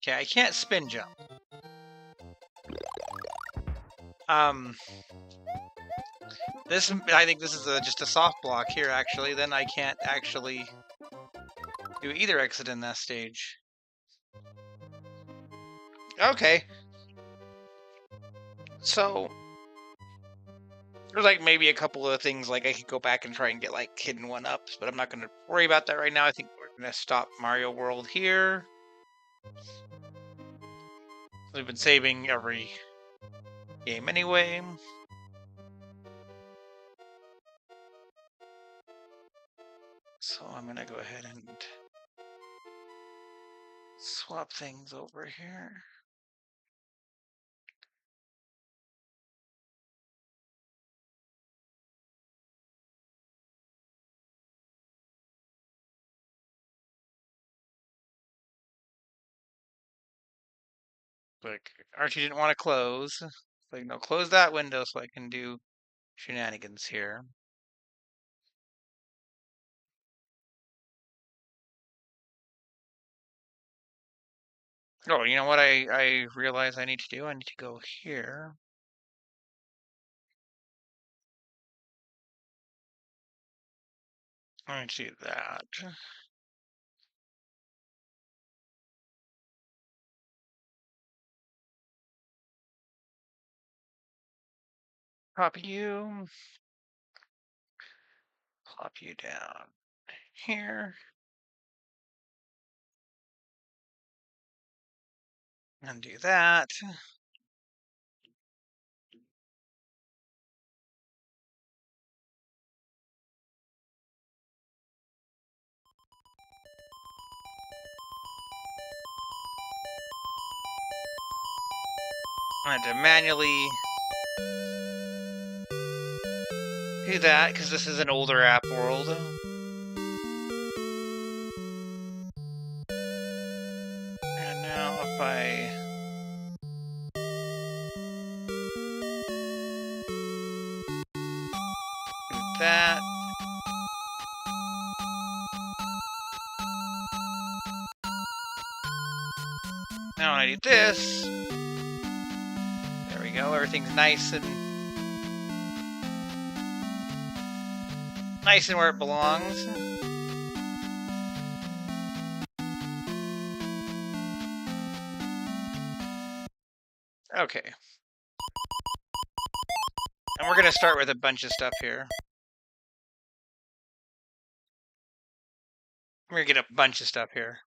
Okay, I can't spin jump. I think this is just a soft block here, actually. Then I can't actually do either exit in that stage. Okay. So, there's like maybe a couple of things like I could go back and try and get like hidden one-ups, but I'm not going to worry about that right now. I think we're going to stop Mario World here. We've been saving every game anyway. swap things over here. Like, Archie didn't want to close. Like, no, close that window so I can do shenanigans here. Oh, you know what I realize I need to do? I need to go here. I need to do that. Copy you. Plop you down here. And do that. I had to manually do that because this is an older app world. And now if I do that. Now when I do this, there we go, everything's nice and where it belongs. Okay. And we're gonna start with a bunch of stuff here. We're gonna get a bunch of stuff here.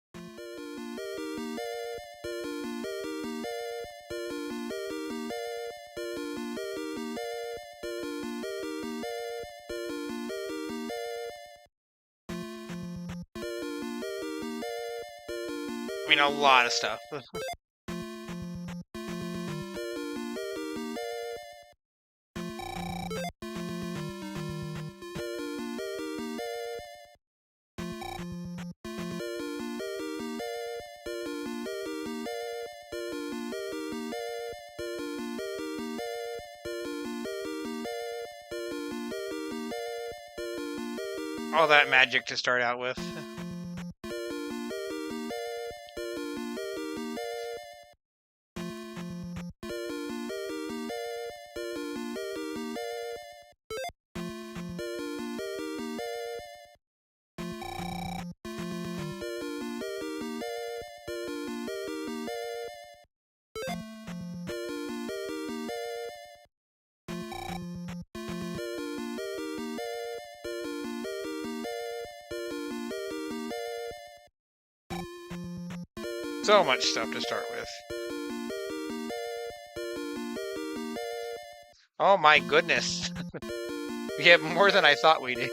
I mean, a lot of stuff. All that magic to start out with. So much stuff to start with. Oh my goodness. We have more than I thought we did.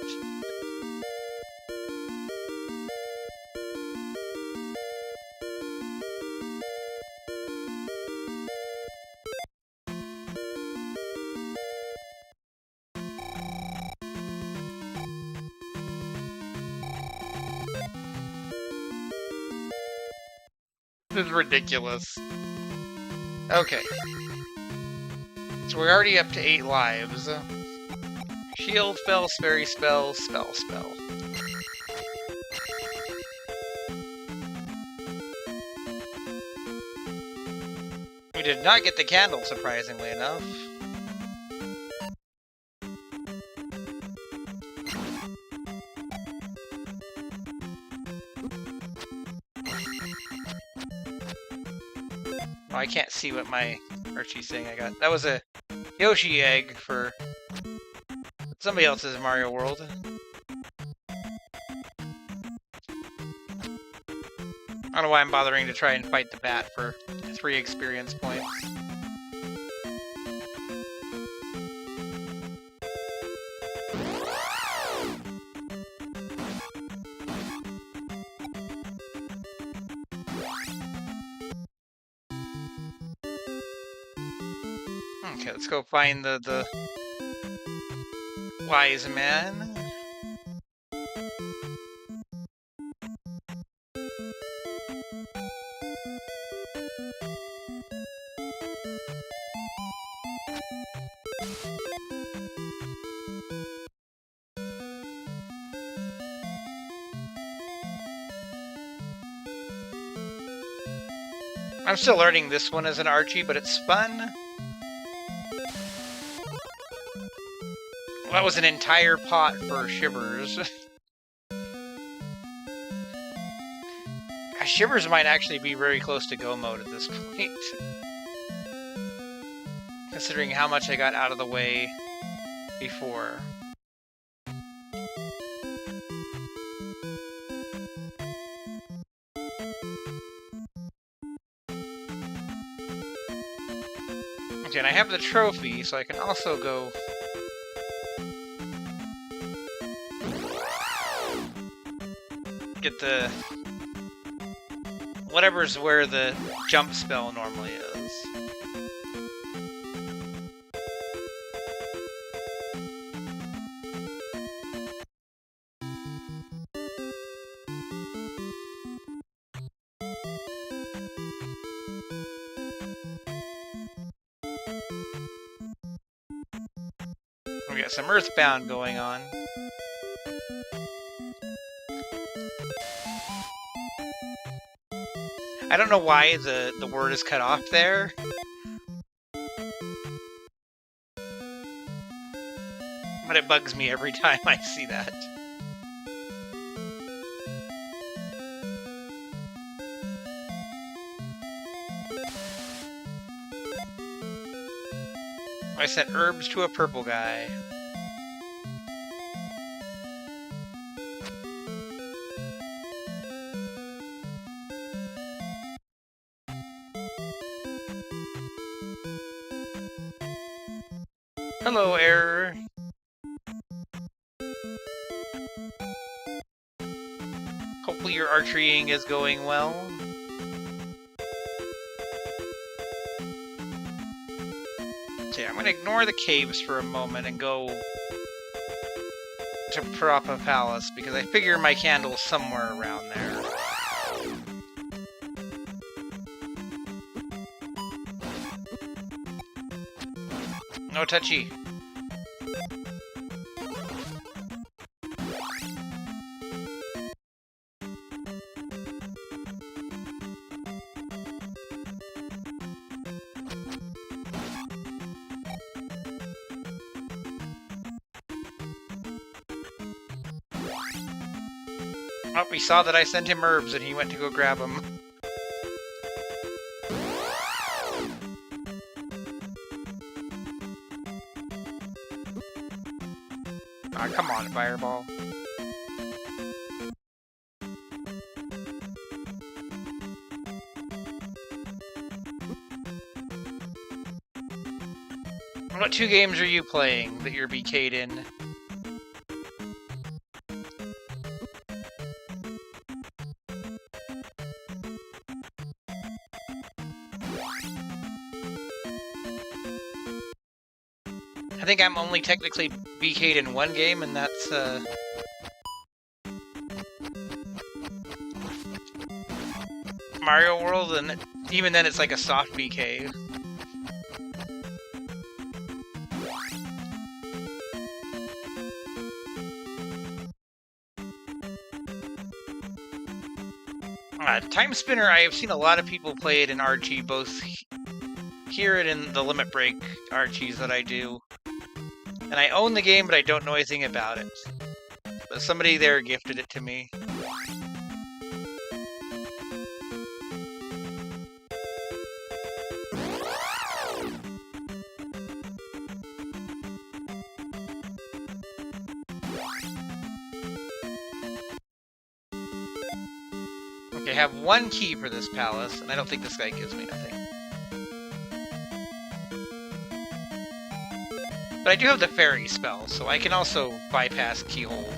This is ridiculous. Okay. So we're already up to 8 lives. Shield, spell, fairy spell, spell. We did not get the candle, surprisingly enough. Oh, I can't see what my Archie's saying I got. That was a Yoshi egg for somebody else's Mario World. I don't know why I'm bothering to try and fight the bat for 3 experience points. Okay, let's go find the wise man. I'm still learning this one as an Archie, but it's fun. Well, that was an entire pot for Shivers. Shivers might actually be very close to go mode at this point. Considering how much I got out of the way before. Okay, and I have the trophy, so I can also go... get the... whatever's where the jump spell normally is. We got some Earthbound going on. I don't know why the word is cut off there. But it bugs me every time I see that. I sent herbs to a purple guy. Hello, error. Hopefully your archerying is going well. Okay, I'm gonna ignore the caves for a moment and go to Parappa Palace, because I figure my candle's somewhere around there. No touchy. Oh, he saw that I sent him herbs and he went to go grab them. Ah, come on, Fireball. What 2 games are you playing that you're BK'd in? I think I'm only technically BK'd in 1 game, and that's, Mario World, and even then it's like a soft BK. Time Spinner, I have seen a lot of people play it in Archie, both here and in the Limit Break Archies that I do. And I own the game, but I don't know anything about it. But somebody there gifted it to me. Okay, I have 1 key for this palace, and I don't think this guy gives me nothing. But I do have the fairy spell, so I can also bypass keyholes.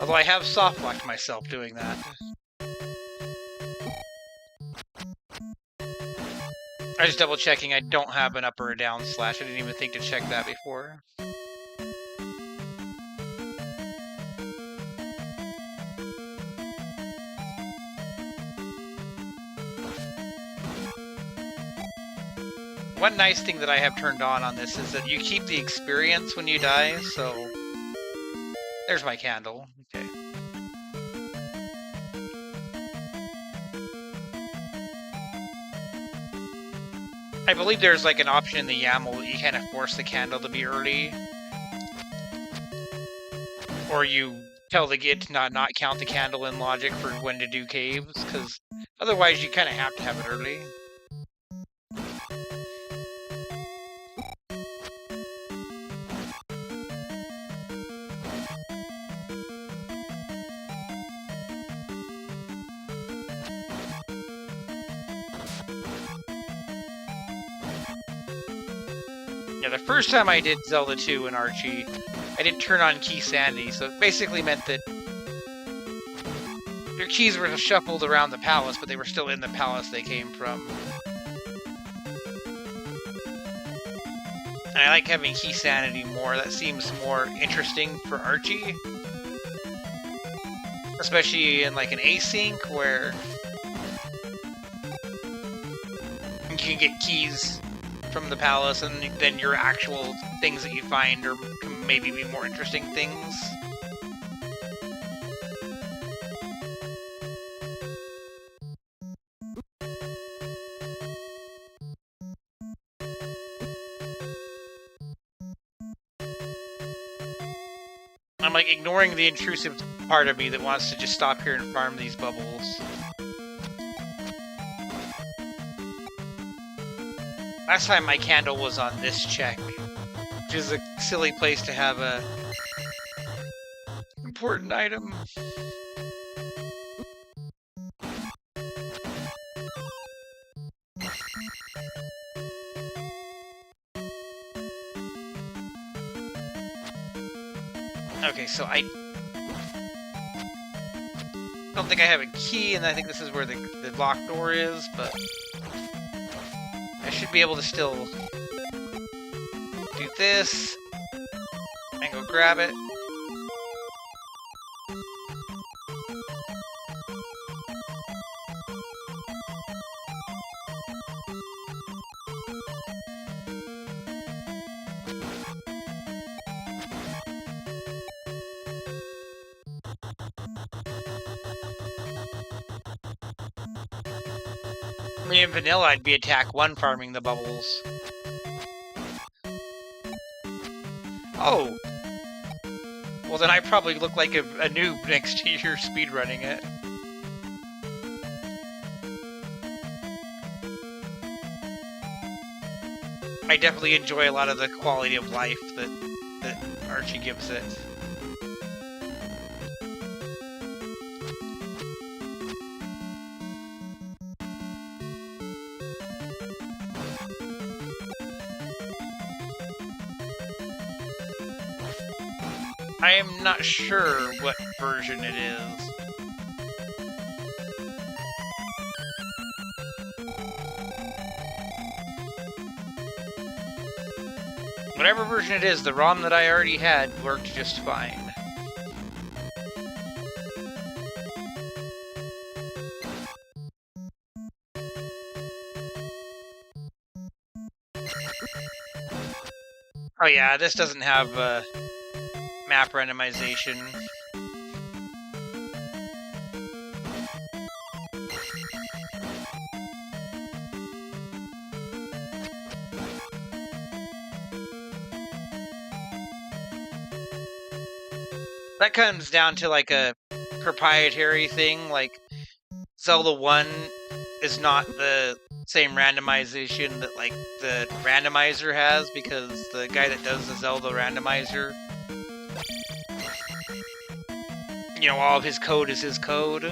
Although I have soft-locked myself doing that. I was just double checking. I don't have an up or a down slash. I didn't even think to check that before. One nice thing that I have turned on this is that you keep the experience when you die, so... There's my candle. Okay. I believe there's like an option in the YAML that you kind of force the candle to be early. Or you tell the git to not count the candle in logic for when to do caves, because otherwise you kind of have to have it early. Yeah, the first time I did Zelda 2 in Archie, I didn't turn on key sanity, so it basically meant that your keys were shuffled around the palace, but they were still in the palace they came from. And I like having key sanity more. That seems more interesting for Archie. Especially in like an async, where you can get keys from the palace, and then your actual things that you find are can maybe be more interesting things. I'm like ignoring the intrusive part of me that wants to just stop here and farm these bubbles. Last time my candle was on this check, which is a silly place to have a important item. Okay, so I don't think I have a key, and I think this is where the locked door is, but I should be able to still do this and go grab it. I mean, in vanilla, I'd be attack 1 farming the bubbles. Oh! Well, then I probably look like a noob next to your speedrunning it. I definitely enjoy a lot of the quality of life that Archie gives it. I am not sure what version it is. Whatever version it is, the ROM that I already had worked just fine. Oh yeah, this doesn't have map randomization. That comes down to like a proprietary thing, like Zelda 1 is not the same randomization that like the randomizer has, because the guy that does the Zelda randomizer, you know, all of his code is his code.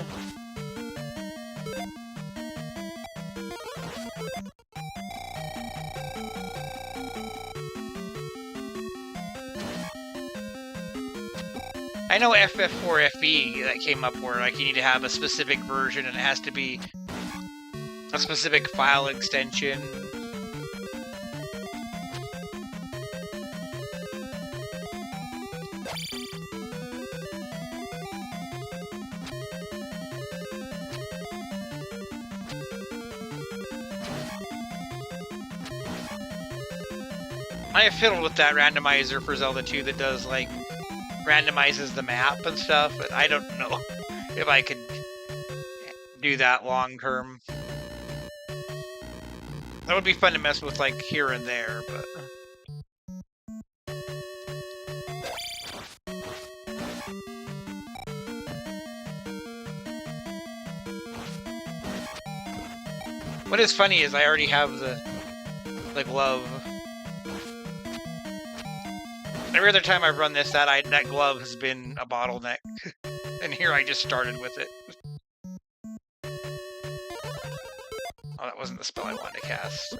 I know FF4FE that came up where like you need to have a specific version and it has to be a specific file extension I have fiddled with that randomizer for Zelda 2 that does, like, randomizes the map and stuff, but I don't know if I could do that long term. That would be fun to mess with, like, here and there, but... What is funny is I already have the glove. Every other time I've run this, that glove has been a bottleneck. And here I just started with it. Oh, that wasn't the spell I wanted to cast.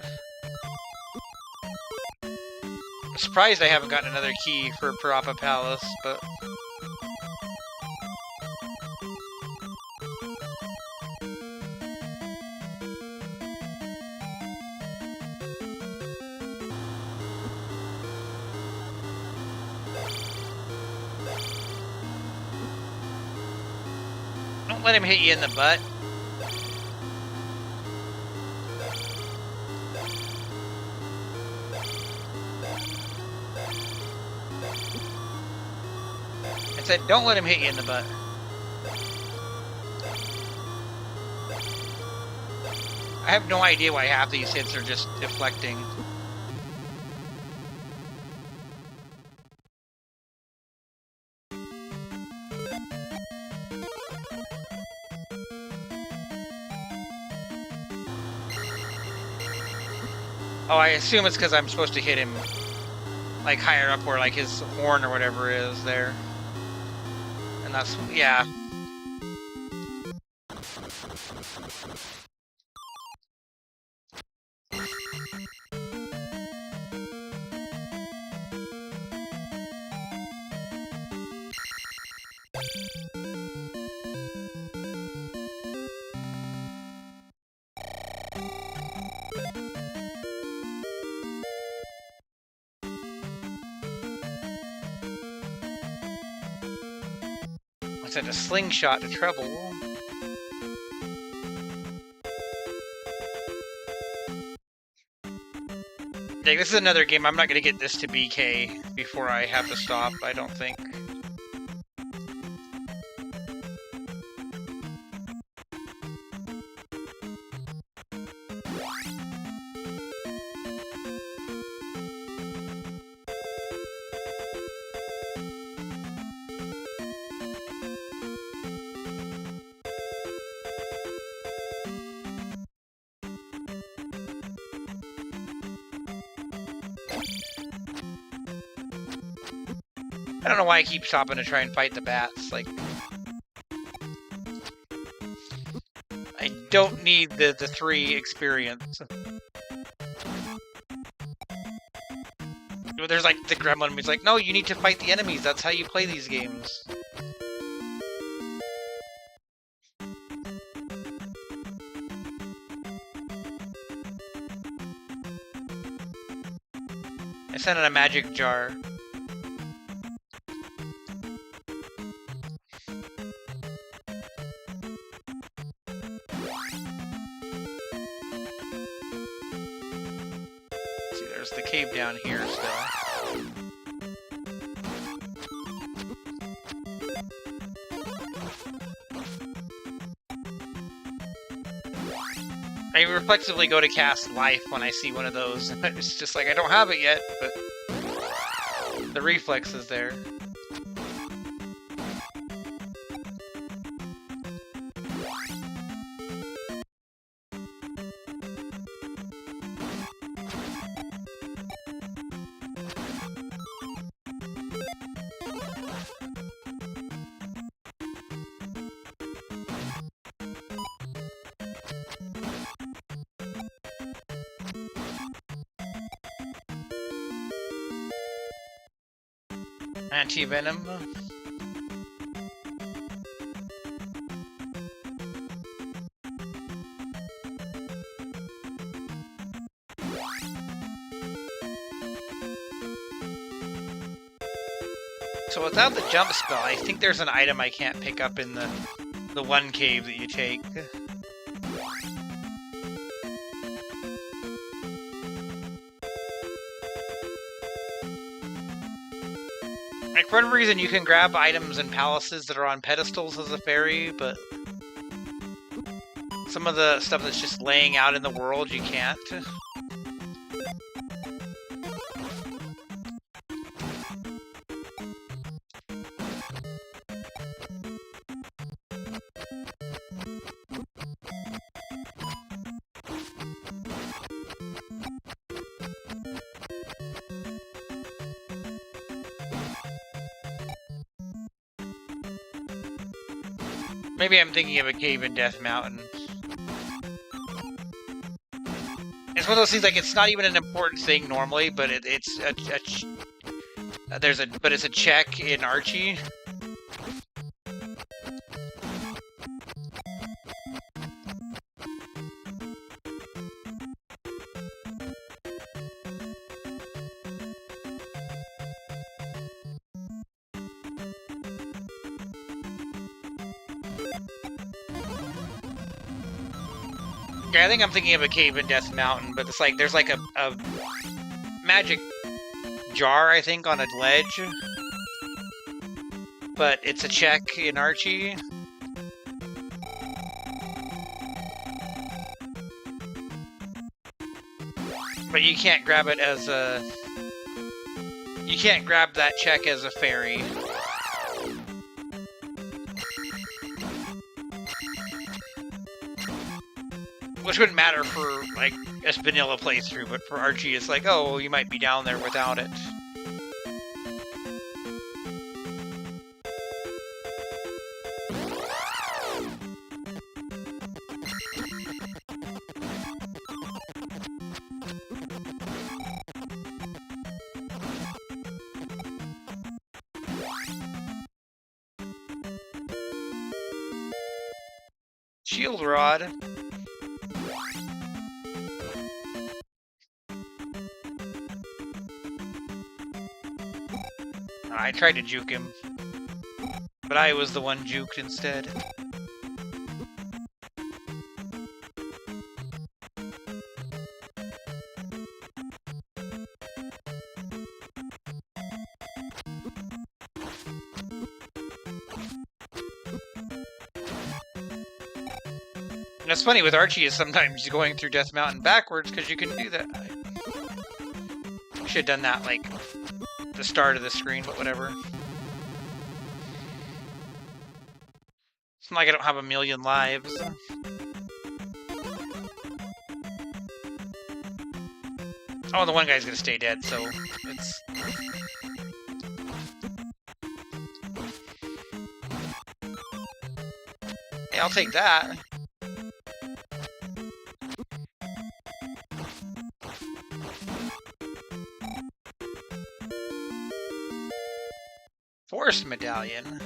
I'm surprised I haven't gotten another key for Parappa Palace, but... Don't let him hit you in the butt. I said, don't let him hit you in the butt. I have no idea why half these hits are just deflecting. Oh, I assume it's because I'm supposed to hit him, like, higher up where, like, his horn or whatever is there. And that's, yeah. Send a slingshot to treble. Yeah, this is another game. I'm not going to get this to BK before I have to stop, I don't think. I don't know why I keep stopping to try and fight the bats, like... I don't need the 3 experience. There's like the gremlin, he's like, no, you need to fight the enemies, that's how you play these games. I sent in a magic jar. The cave down here still. I reflexively go to cast life when I see one of those. It's just like, I don't have it yet, but the reflex is there. Anti-venom. So without the jump spell, I think there's an item I can't pick up in the one cave that you take. Like, for whatever reason, you can grab items in palaces that are on pedestals as a fairy, but some of the stuff that's just laying out in the world, you can't. Maybe I'm thinking of a cave in Death Mountain. It's one of those things, like, it's not even an important thing normally, but it's a check in Archie. Yeah, I think I'm thinking of a cave in Death Mountain, but it's like there's like a magic jar, I think, on a ledge. But it's a check in Archie. But you can't grab it as a... You can't grab that check as a fairy. Which wouldn't matter for, like, a vanilla playthrough, but for Archie, it's like, oh, well, you might be down there without it. Shield Rod. I tried to juke him, but I was the one juked instead. And it's funny with Archie is sometimes going through Death Mountain backwards because you can do that. I should have done that like the start of the screen, but whatever. It's not like I don't have a million lives. Oh, the one guy's gonna stay dead, so it's... Hey, I'll take that. Forest Medallion.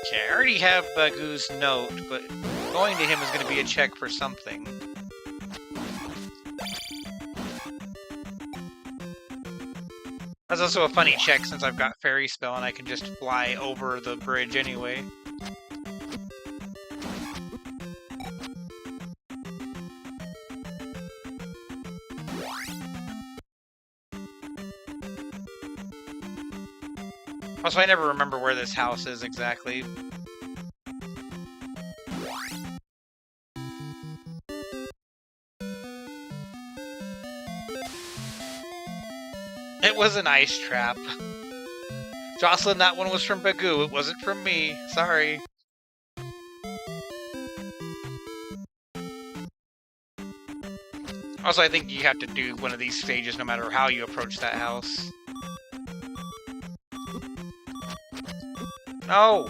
Okay, I already have Bagu's note, but going to him is going to be a check for something. That's also a funny check since I've got Fairy Spell and I can just fly over the bridge anyway. Also, I never remember where this house is exactly. It was an ice trap. Jocelyn, that one was from Bagu. It wasn't from me. Sorry. Also, I think you have to do one of these stages no matter how you approach that house. No!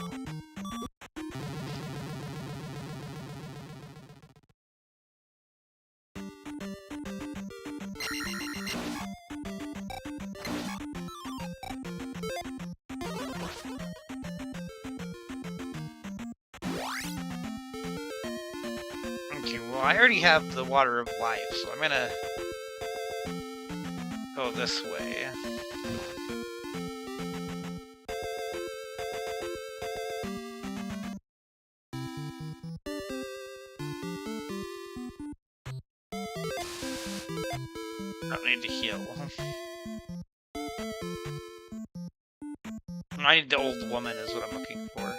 Okay, well, I already have the Water of Life, so I'm gonna go this way. I need to heal. I need the old woman is what I'm looking for.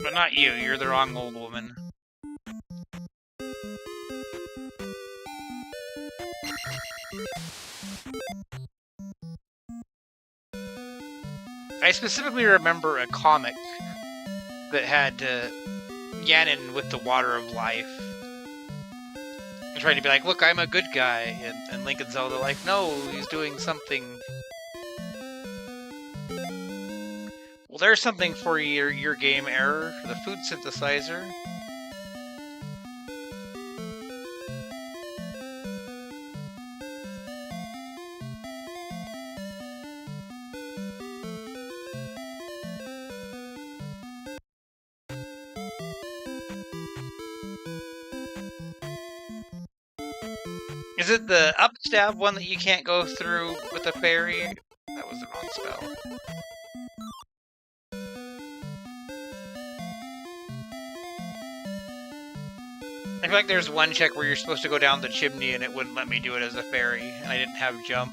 But not you, you're the wrong old woman. I specifically remember a comic that had Ganon with the Water of Life. Trying to be like, look, I'm a good guy. And Link and Zelda like, no, he's doing something. Well, there's something for your game error for the food synthesizer. Is it the upstab one that you can't go through with a fairy? That was the wrong spell. I feel like there's one check where you're supposed to go down the chimney and it wouldn't let me do it as a fairy, and I didn't have jump.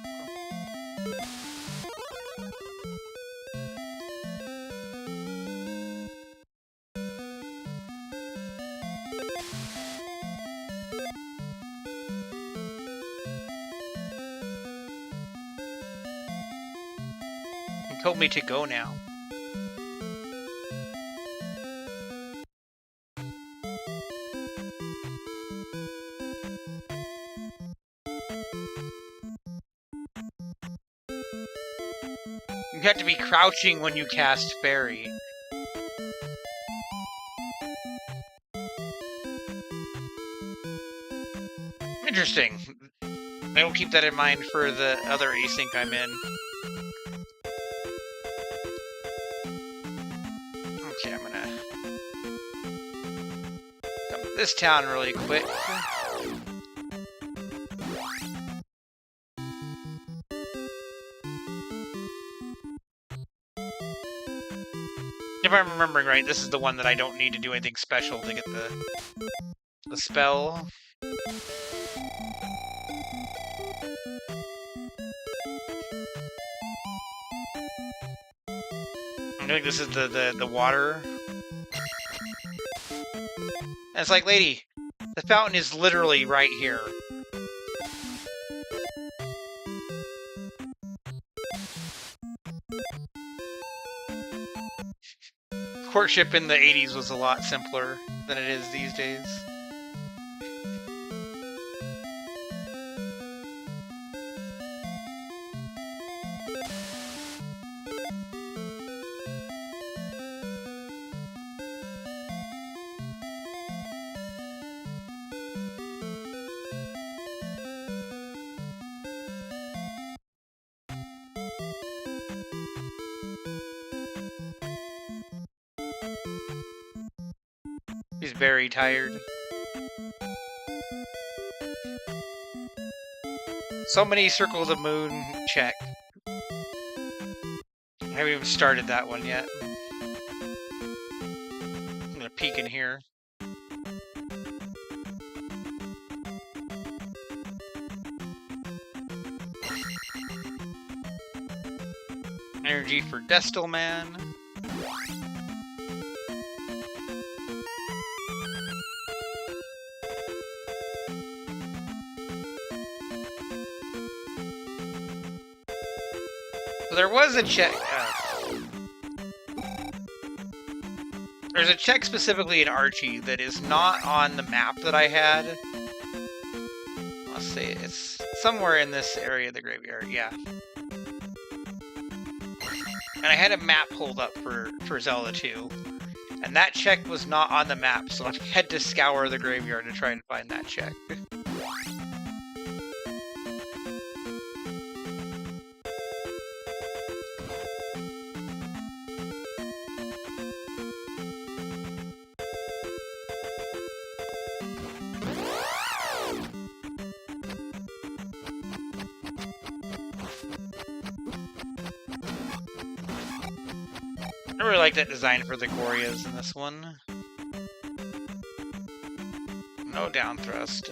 Told me to go now. You have to be crouching when you cast Fairy. Interesting. I will keep that in mind for the other async I'm in. Okay, I'm gonna come to this town really quick. If I'm remembering right, this is the one that I don't need to do anything special to get the spell. I think this is the water. And it's like, lady, the fountain is literally right here. Courtship in the 80s was a lot simpler than it is these days. He's very tired. So many Circle of the Moon check. I haven't even started that one yet. I'm gonna peek in here. Energy for Destelman. There was a check. There's a check specifically in Archie that is not on the map that I had. Let's see, it's somewhere in this area of the graveyard, yeah. And I had a map pulled up for Zelda 2. And that check was not on the map, so I had to scour the graveyard to try and find that check. I really like that design for the Gorias in this one. No down thrust.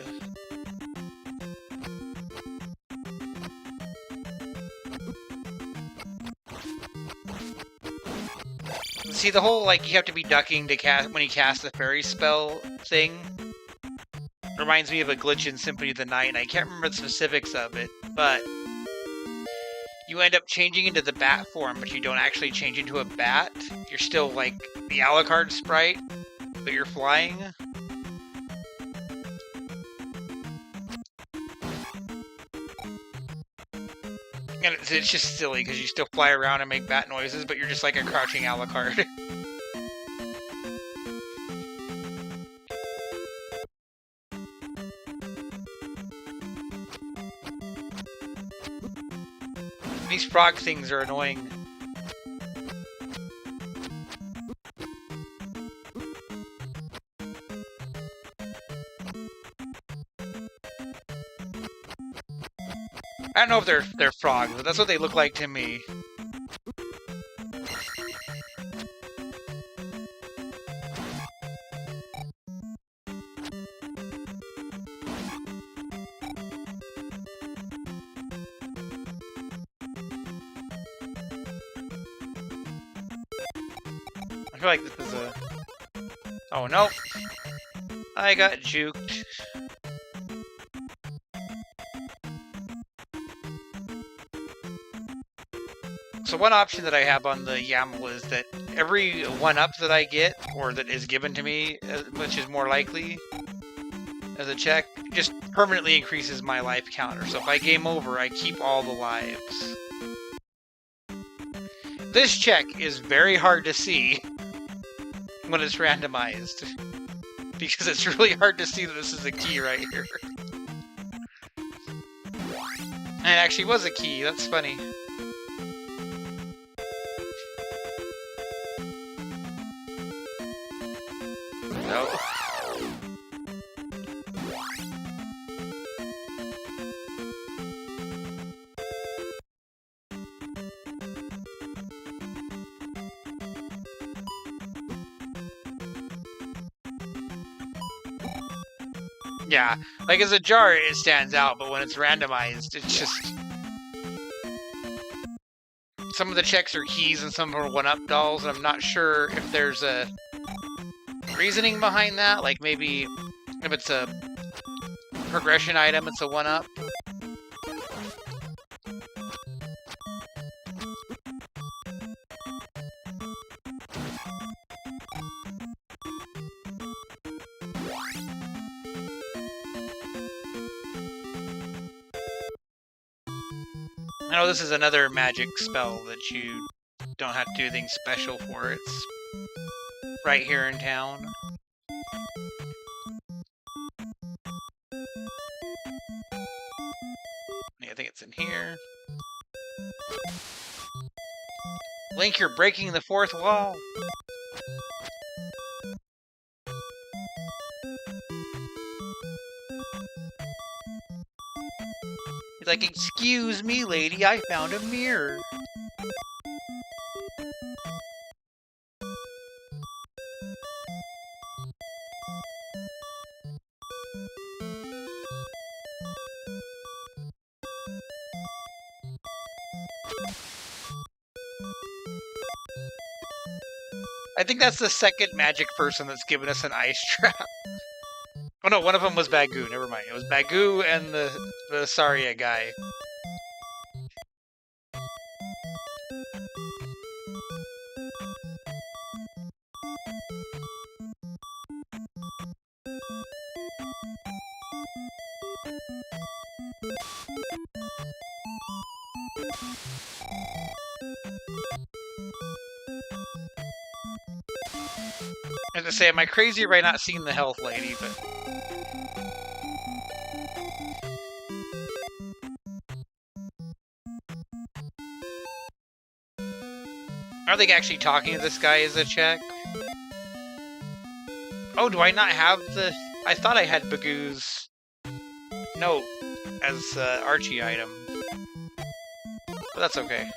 See, the whole, like, you have to be ducking to cast when you cast the fairy spell thing reminds me of a glitch in Symphony of the Night, and I can't remember the specifics of it, but you end up changing into the bat form, but you don't actually change into a bat. You're still, like, the Alucard sprite, but you're flying. And it's just silly, because you still fly around and make bat noises, but you're just like a crouching Alucard. These frog things are annoying. I don't know if they're frogs, but that's what they look like to me. I feel like this is a... Oh, no. I got juked. So one option that I have on the YAML is that every 1-up that I get, or that is given to me, which is more likely as a check, just permanently increases my life counter. So if I game over, I keep all the lives. This check is very hard to see when it's randomized, because it's really hard to see that this is a key right here. And it actually was a key, that's funny. No. Yeah, like as a jar it stands out, but when it's randomized, it's just... Some of the checks are keys and some are 1-up dolls, and I'm not sure if there's a reasoning behind that. Like maybe if it's a progression item, it's a 1-up. I know this is another magic spell that you don't have to do anything special for. It's right here in town. Yeah, I think it's in here. Link, you're breaking the fourth wall. He's like, excuse me, lady, I found a mirror. I think that's the second magic person that's given us an ice trap. Oh no, one of them was Bagoo, never mind. It was Bagoo and the Saria guy. I have to say, am I crazy by not seeing the health lady, but... Are they actually talking to this guy as a check? Oh, do I not have the... I thought I had Bagoo's note as Archie item. But that's okay.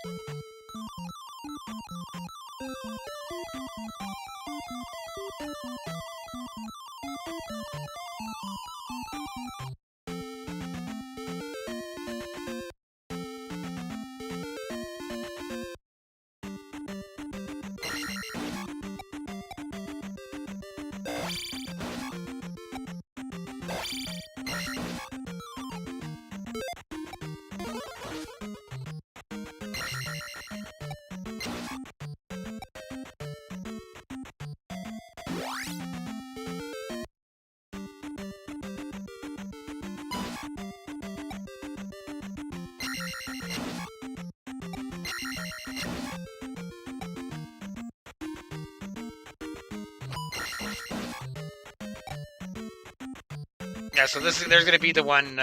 Yeah, so there's gonna be the one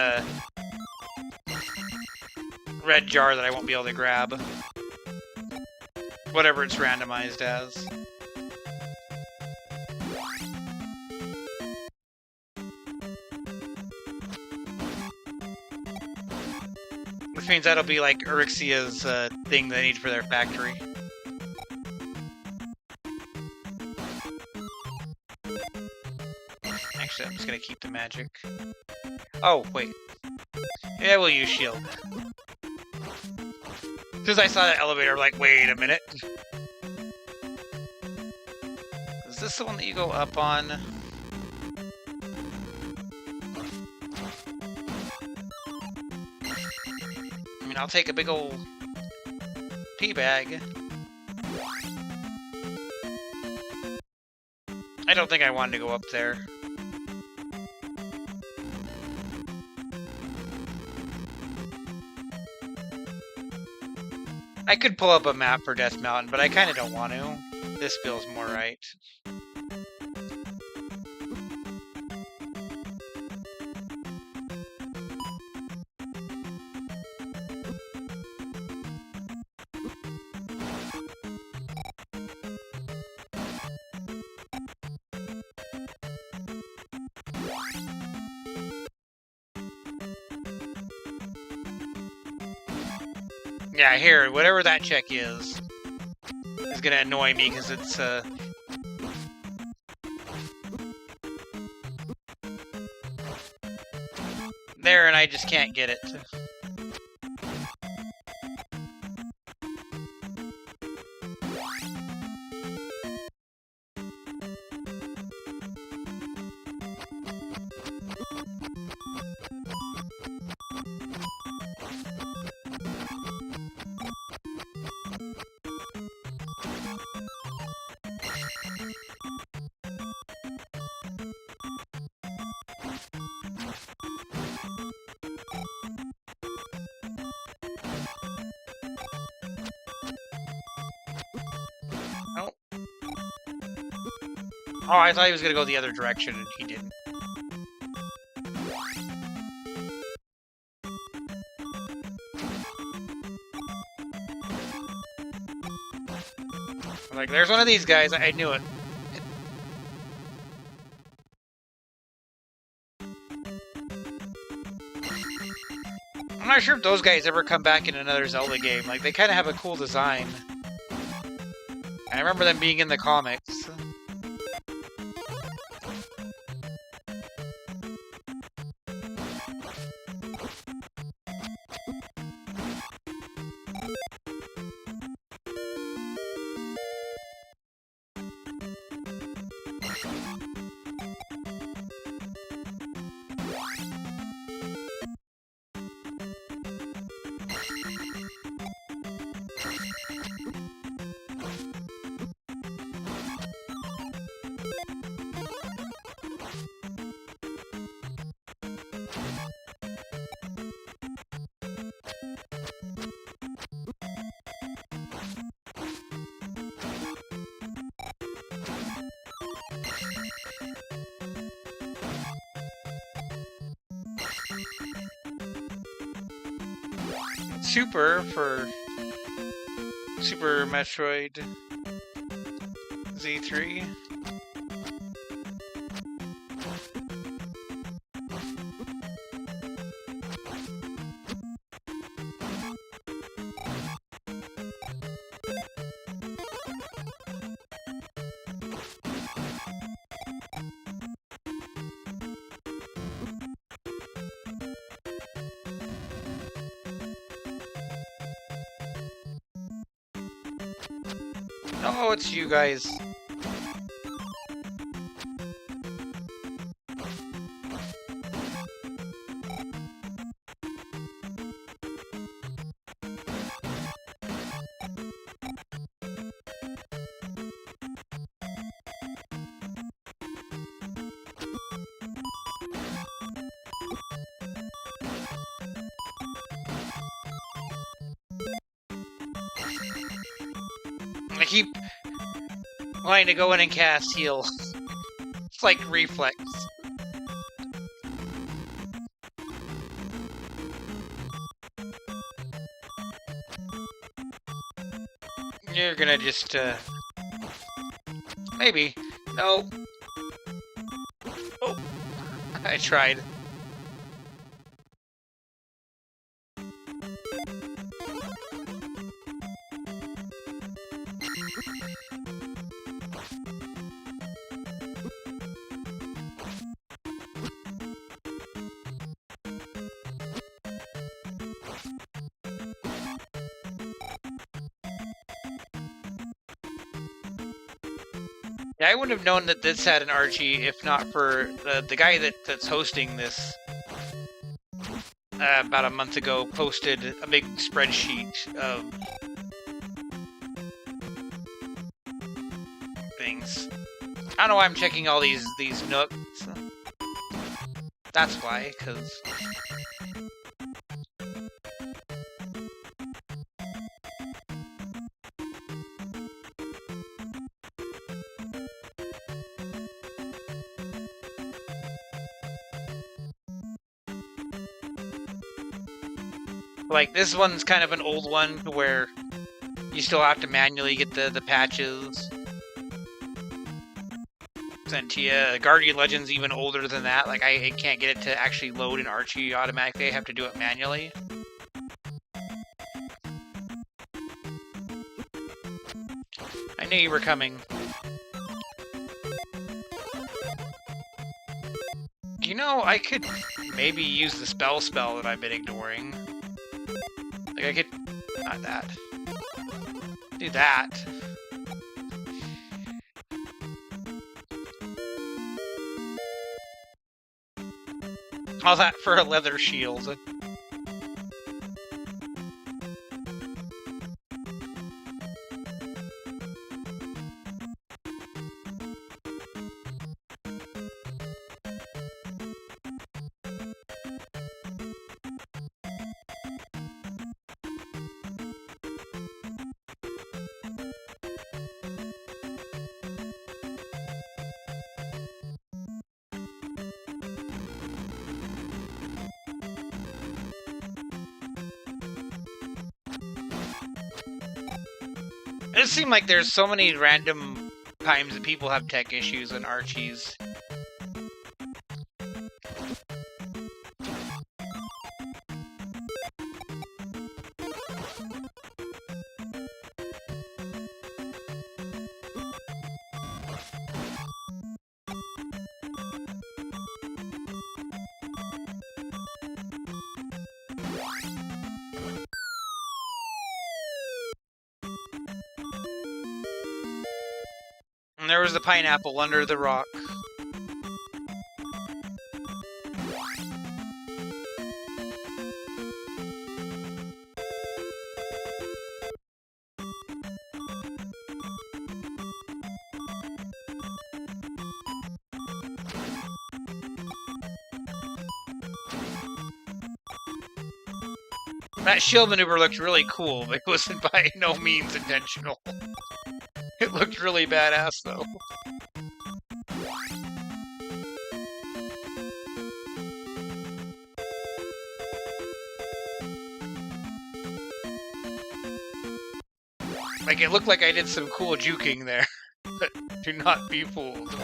red jar that I won't be able to grab. Whatever it's randomized as. Which means that'll be like Eryxia's thing they need for their factory. Actually, I'm just gonna keep the magic. Oh, wait. Yeah, we'll use shield. As soon as I saw that elevator, I'm like, wait a minute. Is this the one that you go up on? I mean, I'll take a big old tea bag. I don't think I wanted to go up there. I could pull up a map for Death Mountain, but I kind of don't want to. This feels more right. Yeah, here, whatever that check is gonna annoy me because it's there and I just can't get it. Oh, I thought he was gonna go the other direction, and he didn't. I'm like, there's one of these guys. I knew it. I'm not sure if those guys ever come back in another Zelda game. Like, they kind of have a cool design. I remember them being in the comics. Super for Super Metroid Z3. Oh, it's you guys. I keep wanting to go in and cast heal. It's like reflex. You're gonna just, maybe. No. Oh, I tried. Yeah, I wouldn't have known that this had an Archie if not for the guy that's hosting this. About a month ago, posted a big spreadsheet of things. I don't know why I'm checking all these nooks. That's why, because like this one's kind of an old one where you still have to manually get the patches sent to you. Guardian Legend's even older than that. Like I can't get it to actually load an Archie automatically. I have to do it manually. I knew you were coming. You know, I could maybe use the spell that I've been ignoring. Like I could, not that. Do that. All that for a leather shield. It seems like there's so many random times that people have tech issues in Archies. And there was the pineapple under the rock. That shield maneuver looked really cool, but it wasn't by no means intentional. It looked really badass, though. Like, it looked like I did some cool juking there, but do not be fooled.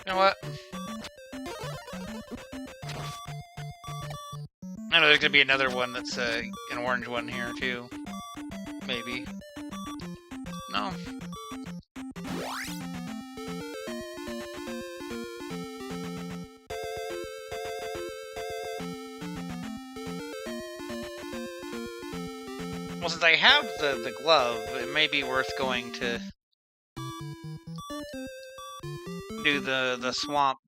You know what? I know there's gonna be another one that's an orange one here too. Maybe. No. Well, since I have the glove, it may be worth going to do the swamp.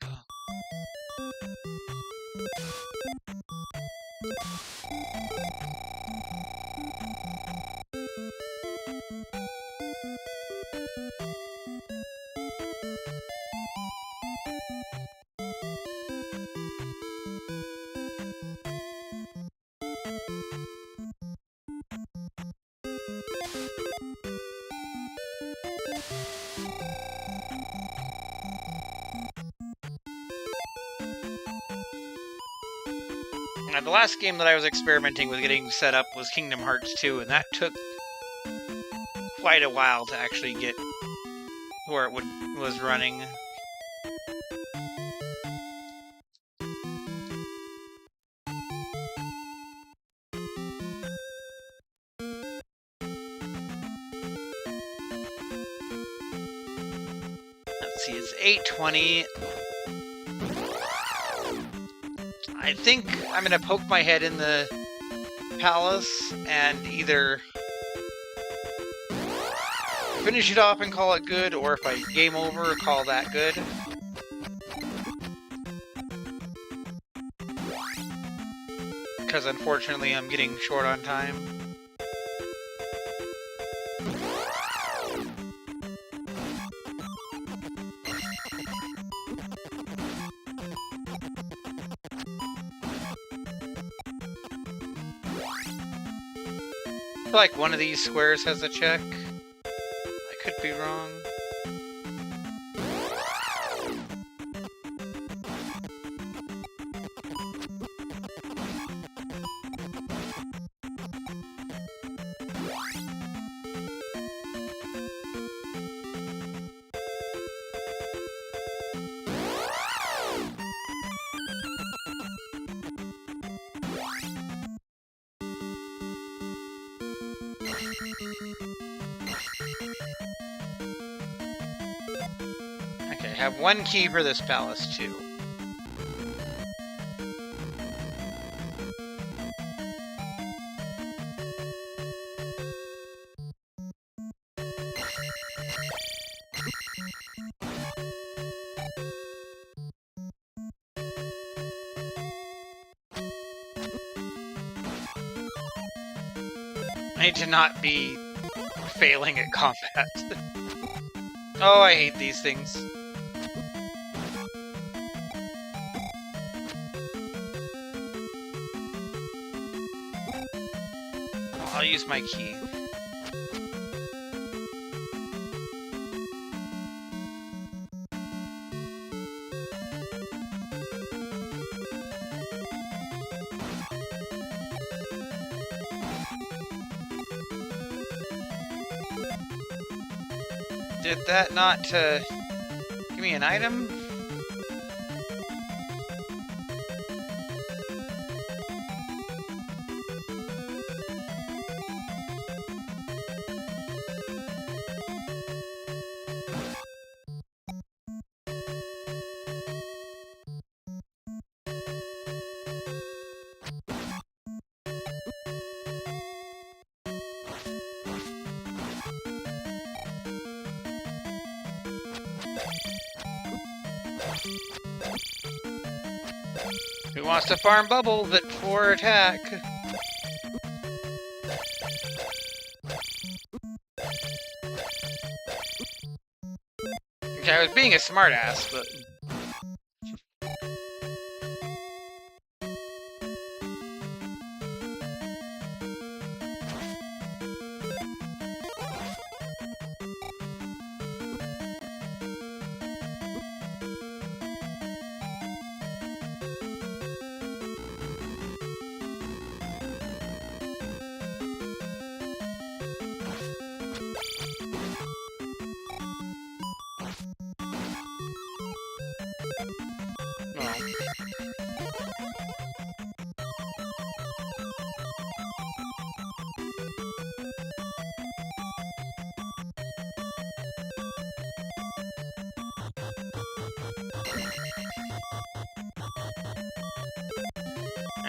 The last game that I was experimenting with getting set up was Kingdom Hearts 2, and that took quite a while to actually get where it was running. Let's see, it's 8:20. I think I'm gonna poke my head in the palace and either finish it off and call it good, or if I game over, call that good. Because unfortunately I'm getting short on time. I feel like one of these squares has a check. I could be wrong. Okay, I have one key for this palace too. I need to not be failing at combat. Oh, I hate these things. I'll use my key. Did that not give me an item? Who wants to farm bubbles at 4 attack? Okay, I was being a smartass, but...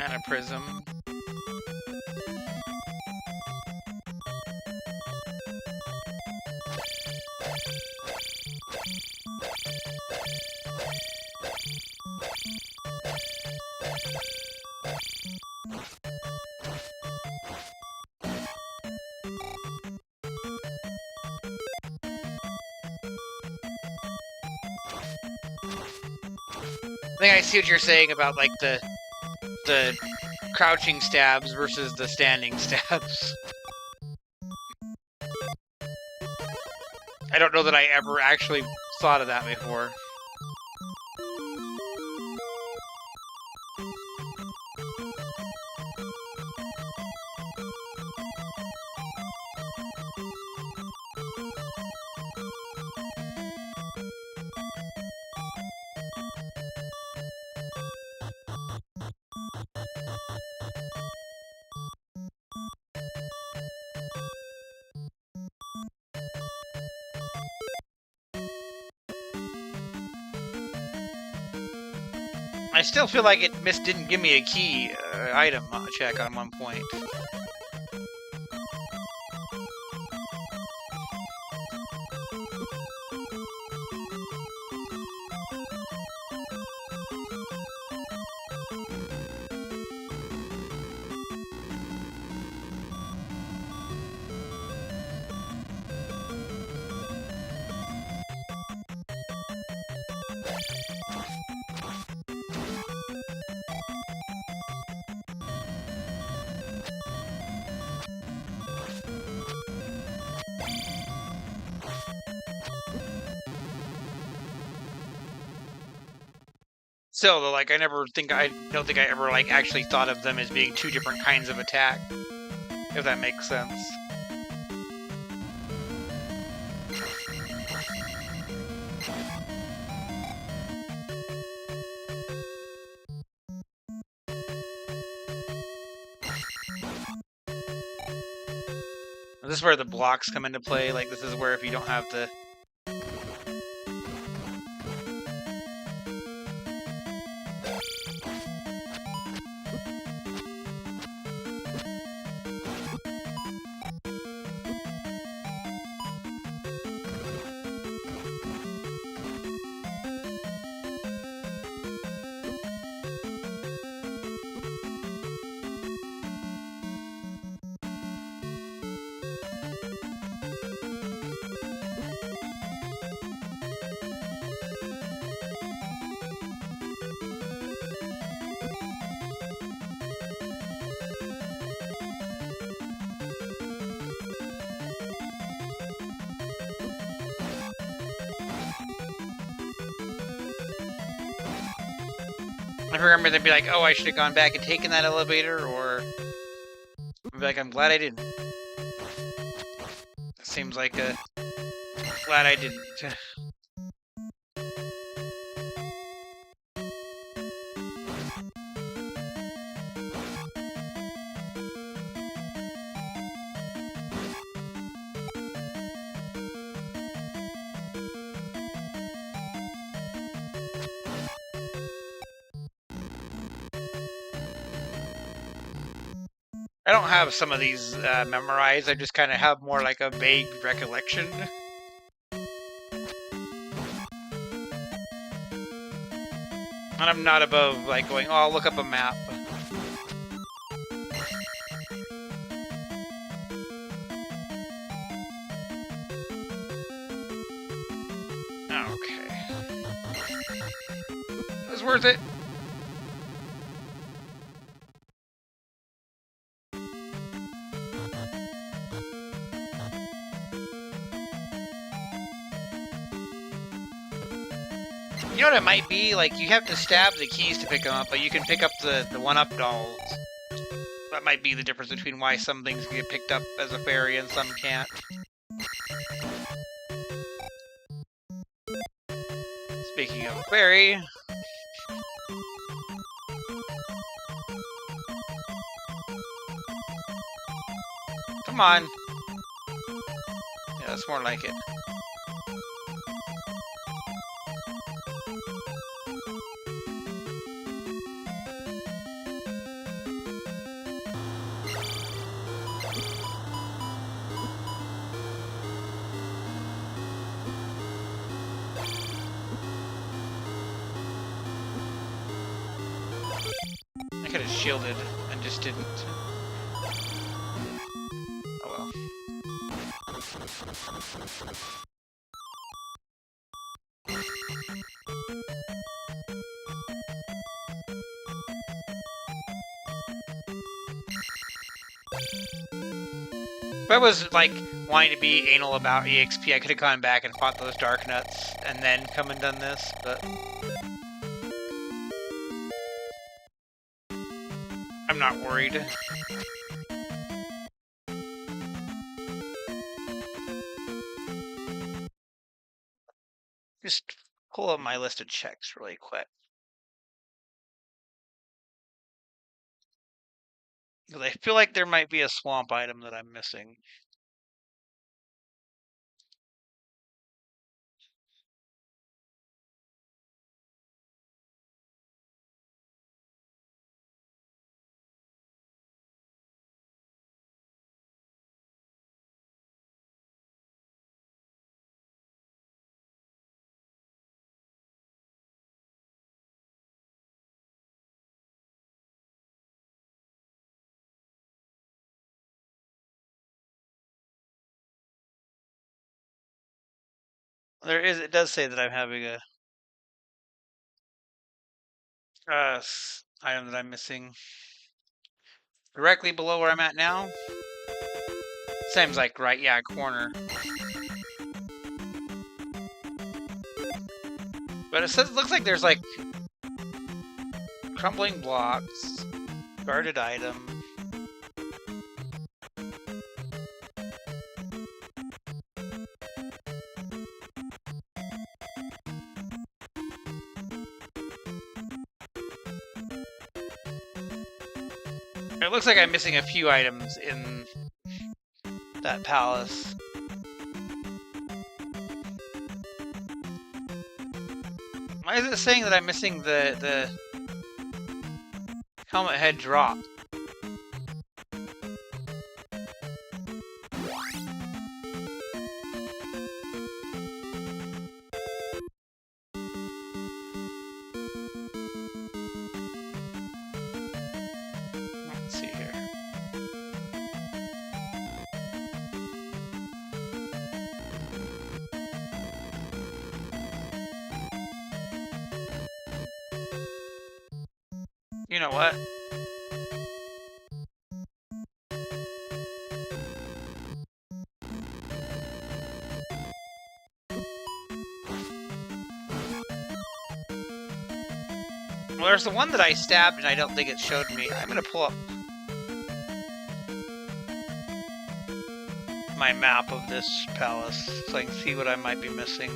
And a prism. I think I see what you're saying about like the crouching stabs versus the standing stabs. I don't know that I ever actually thought of that before. I still feel like it didn't give me a key item check on one point. Still, though, like I don't think I ever like actually thought of them as being two different kinds of attack, if that makes sense. This is where the blocks come into play. Like this is where if you don't have the I remember they'd be like, oh, I should have gone back and taken that elevator, or I'd be like, I'm glad I didn't. It seems like glad I didn't. I don't have some of these memorized. I just kind of have more like a vague recollection. And I'm not above like going, oh, I'll look up a map. Okay. It was worth it. You know what it might be? Like, you have to stab the keys to pick them up, but you can pick up the one-up dolls. That might be the difference between why some things can get picked up as a fairy and some can't. Speaking of fairy... Come on! Yeah, that's more like it. I could have shielded and just didn't. Oh well. If I was, like, wanting to be anal about EXP, I could have gone back and fought those Dark Nuts and then come and done this, but... I'm not worried. Just pull up my list of checks really quick. Because I feel like there might be a swamp item that I'm missing. It does say that I'm having a item that I'm missing directly below where I'm at now. Seems like right, yeah, corner. But it says, looks like there's like crumbling blocks, guarded item. It looks like I'm missing a few items in that palace. Why is it saying that I'm missing the helmet head drop? Let's see here. You know what? Well, there's the one that I stabbed and I don't think it showed me. I'm gonna pull up my map of this palace so I can see what I might be missing.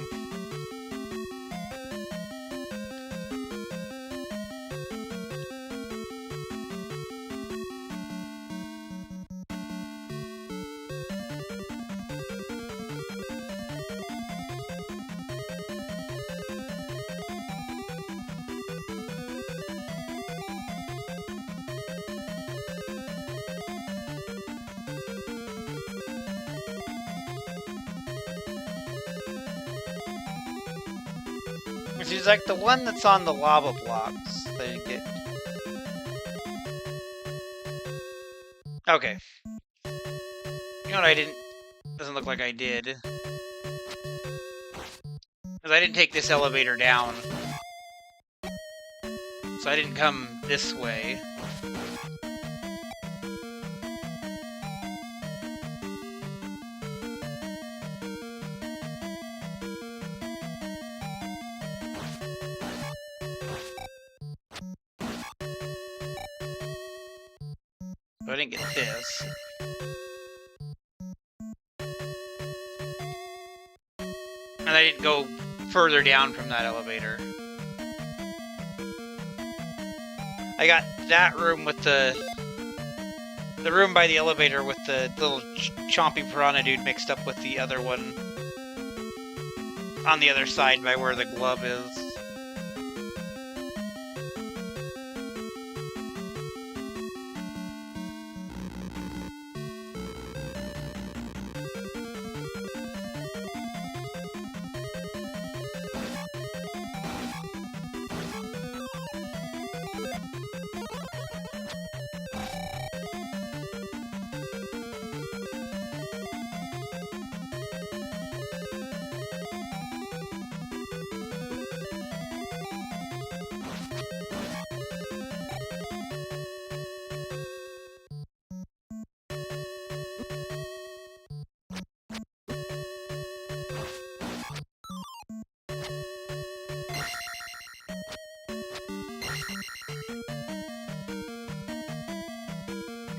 She's like the one that's on the lava blocks that I didn't get. Okay. You know what I didn't... Doesn't look like I did. Because I didn't take this elevator down. So I didn't come this way. I didn't get this. And I didn't go further down from that elevator. I got that room with the room by the elevator with the little chompy piranha dude mixed up with the other one on the other side by where the glove is.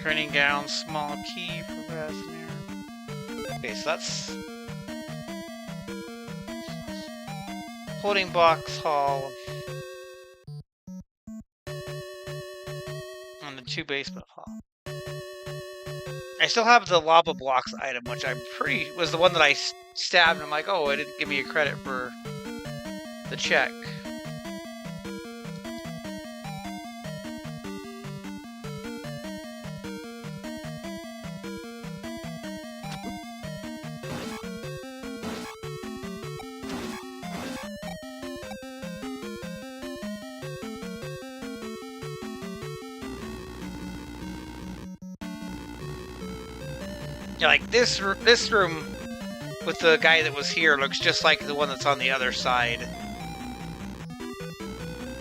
Training down, small key for Rasmir. Okay, so that's floating box hall and the 2 basement hall. I still have the lava blocks item, which I'm pretty was the one that I stabbed. And I'm like, oh, it didn't give me a credit for the check. Yeah, like this room with the guy that was here looks just like the one that's on the other side.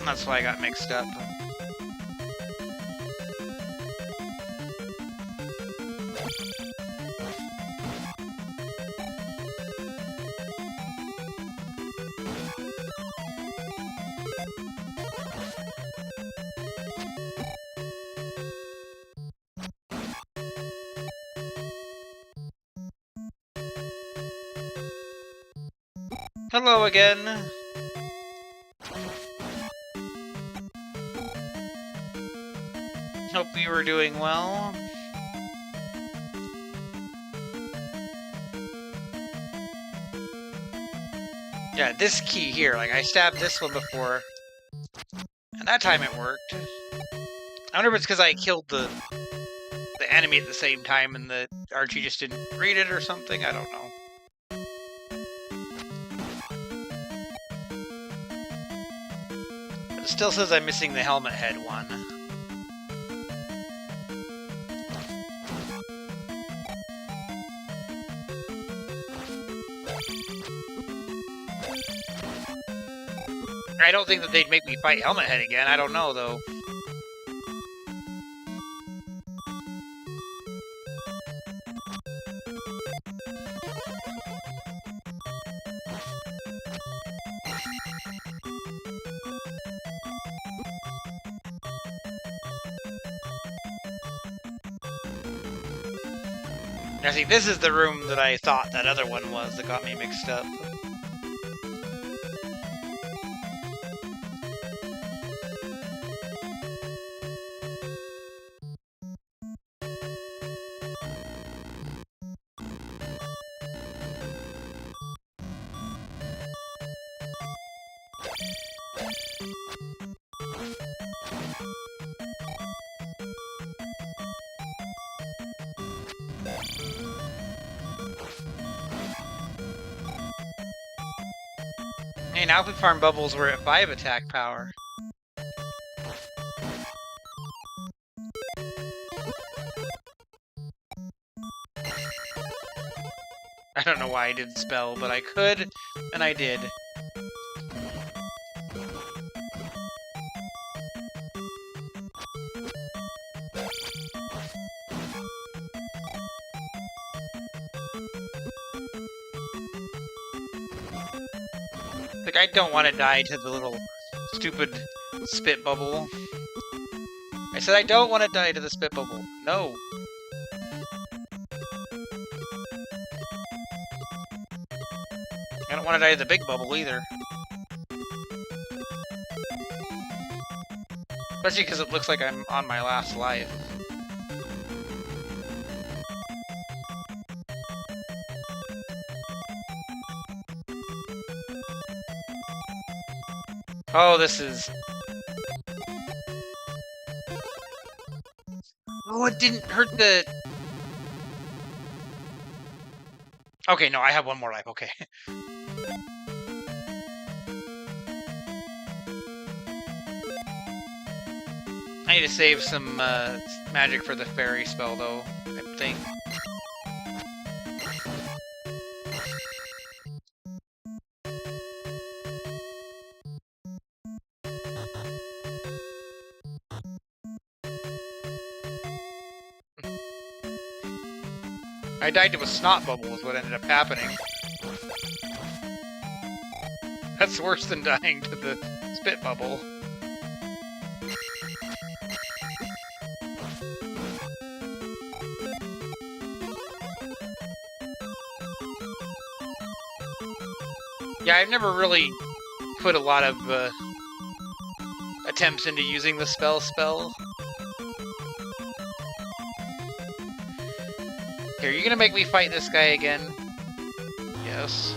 That's why I got mixed up. Hello again. Hope you were doing well. Yeah, this key here, like I stabbed this one before, and that time it worked. I wonder if it's because I killed the enemy at the same time and the Archie just didn't read it or something. I don't know. But it still says I'm missing the helmet head one. I don't think that they'd make me fight Helmet Head again. I don't know, though. Now, see, this is the room that I thought that other one was that got me mixed up. Hey, now if we farm bubbles, we're at 5 attack power. I don't know why I didn't spell, but I could, and I did. Like, I don't want to die to the little stupid spit bubble. I said I don't want to die to the spit bubble. No. I don't want to die to the big bubble either. Especially because it looks like I'm on my last life. Oh, this is... Oh, it didn't hurt the... Okay, no, I have one more life, okay. I need to save some magic for the fairy spell, though, I think. I died to a snot bubble is what ended up happening. That's worse than dying to the spit bubble. Yeah, I've never really put a lot of attempts into using the spell. Here, you gonna make me fight this guy again? Yes.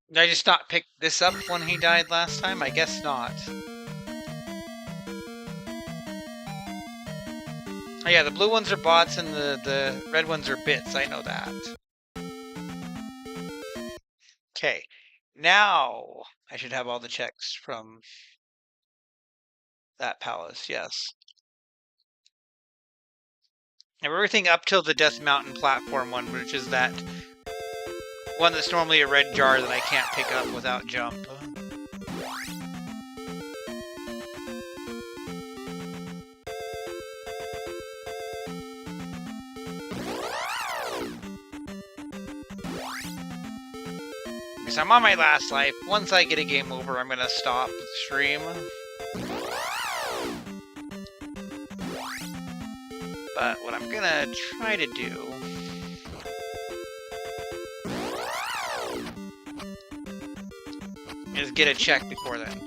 Did I just not pick this up when he died last time? I guess not. Oh yeah, the blue ones are bots and the red ones are bits. I know that. Okay, now I should have all the checks from that palace, yes. And everything up till the Death Mountain platform one, which is that one that's normally a red jar that I can't pick up without jump. Because I'm on my last life. Once I get a game over, I'm gonna stop the stream. But what I'm gonna try to do is get a check before then.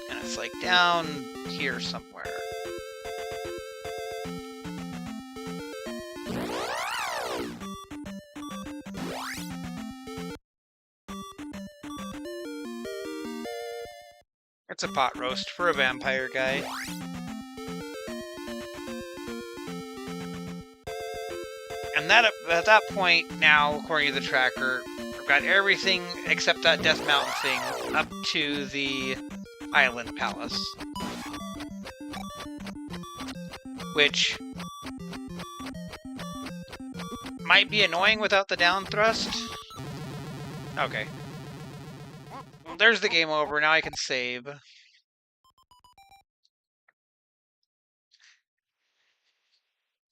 And it's like down here somewhere. It's a pot roast for a vampire guy. And that at that point now, according to the tracker, I've got everything except that Death Mountain thing up to the Island Palace. Which might be annoying without the down thrust. Okay. Well, there's the game over. Now I can save.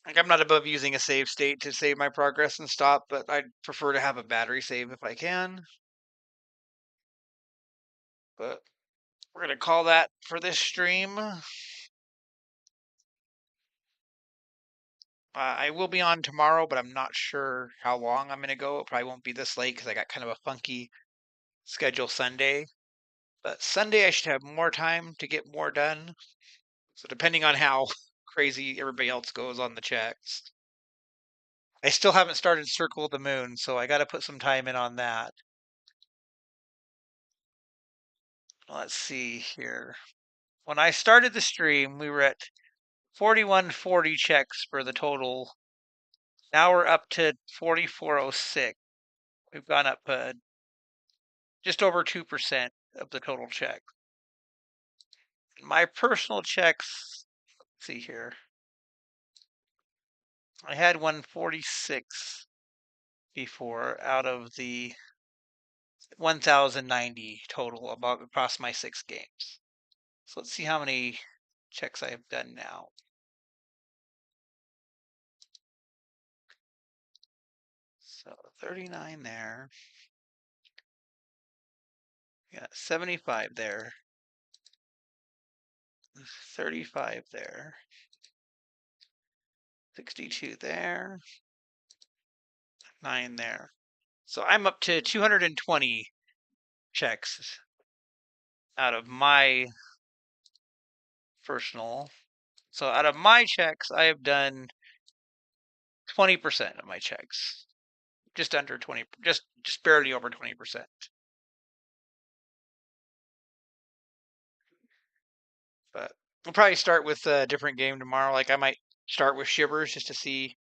Like, I'm not above using a save state to save my progress and stop, but I'd prefer to have a battery save if I can. But we're going to call that for this stream. I will be on tomorrow, but I'm not sure how long I'm going to go. It probably won't be this late because I got kind of a funky schedule Sunday. But Sunday I should have more time to get more done. So depending on how crazy everybody else goes on the checks. I still haven't started Circle of the Moon, so I got to put some time in on that. Let's see here. When I started the stream, we were at 4140 checks for the total. Now we're up to 4406. We've gone up just over 2% of the total check. My personal checks, let's see here. I had 146 before out of the 1090 total across my 6 games. So let's see how many checks I have done now. So 39 there. Yeah, 75 there. 35 there. 62 there. 9 there. So I'm up to 220 checks out of my personal. So out of my checks, I have done 20% of my checks. Just under 20, just barely over 20%. But we'll probably start with a different game tomorrow. Like I might start with Shivers just to see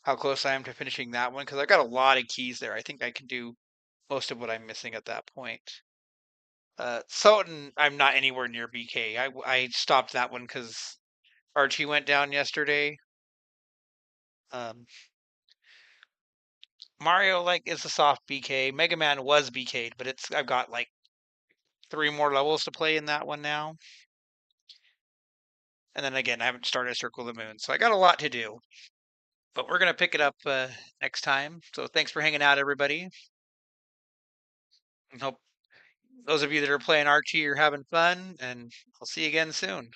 how close I am to finishing that one because I've got a lot of keys there. I think I can do most of what I'm missing at that point. Soten, I'm not anywhere near BK. I stopped that one because Archie went down yesterday. Mario like is a soft BK. Mega Man was BK'd, but I've got like 3 more levels to play in that one now. And then again, I haven't started Circle of the Moon, so I got a lot to do. But we're gonna pick it up next time. So thanks for hanging out, everybody. And hope those of you that are playing Archie are having fun, and I'll see you again soon.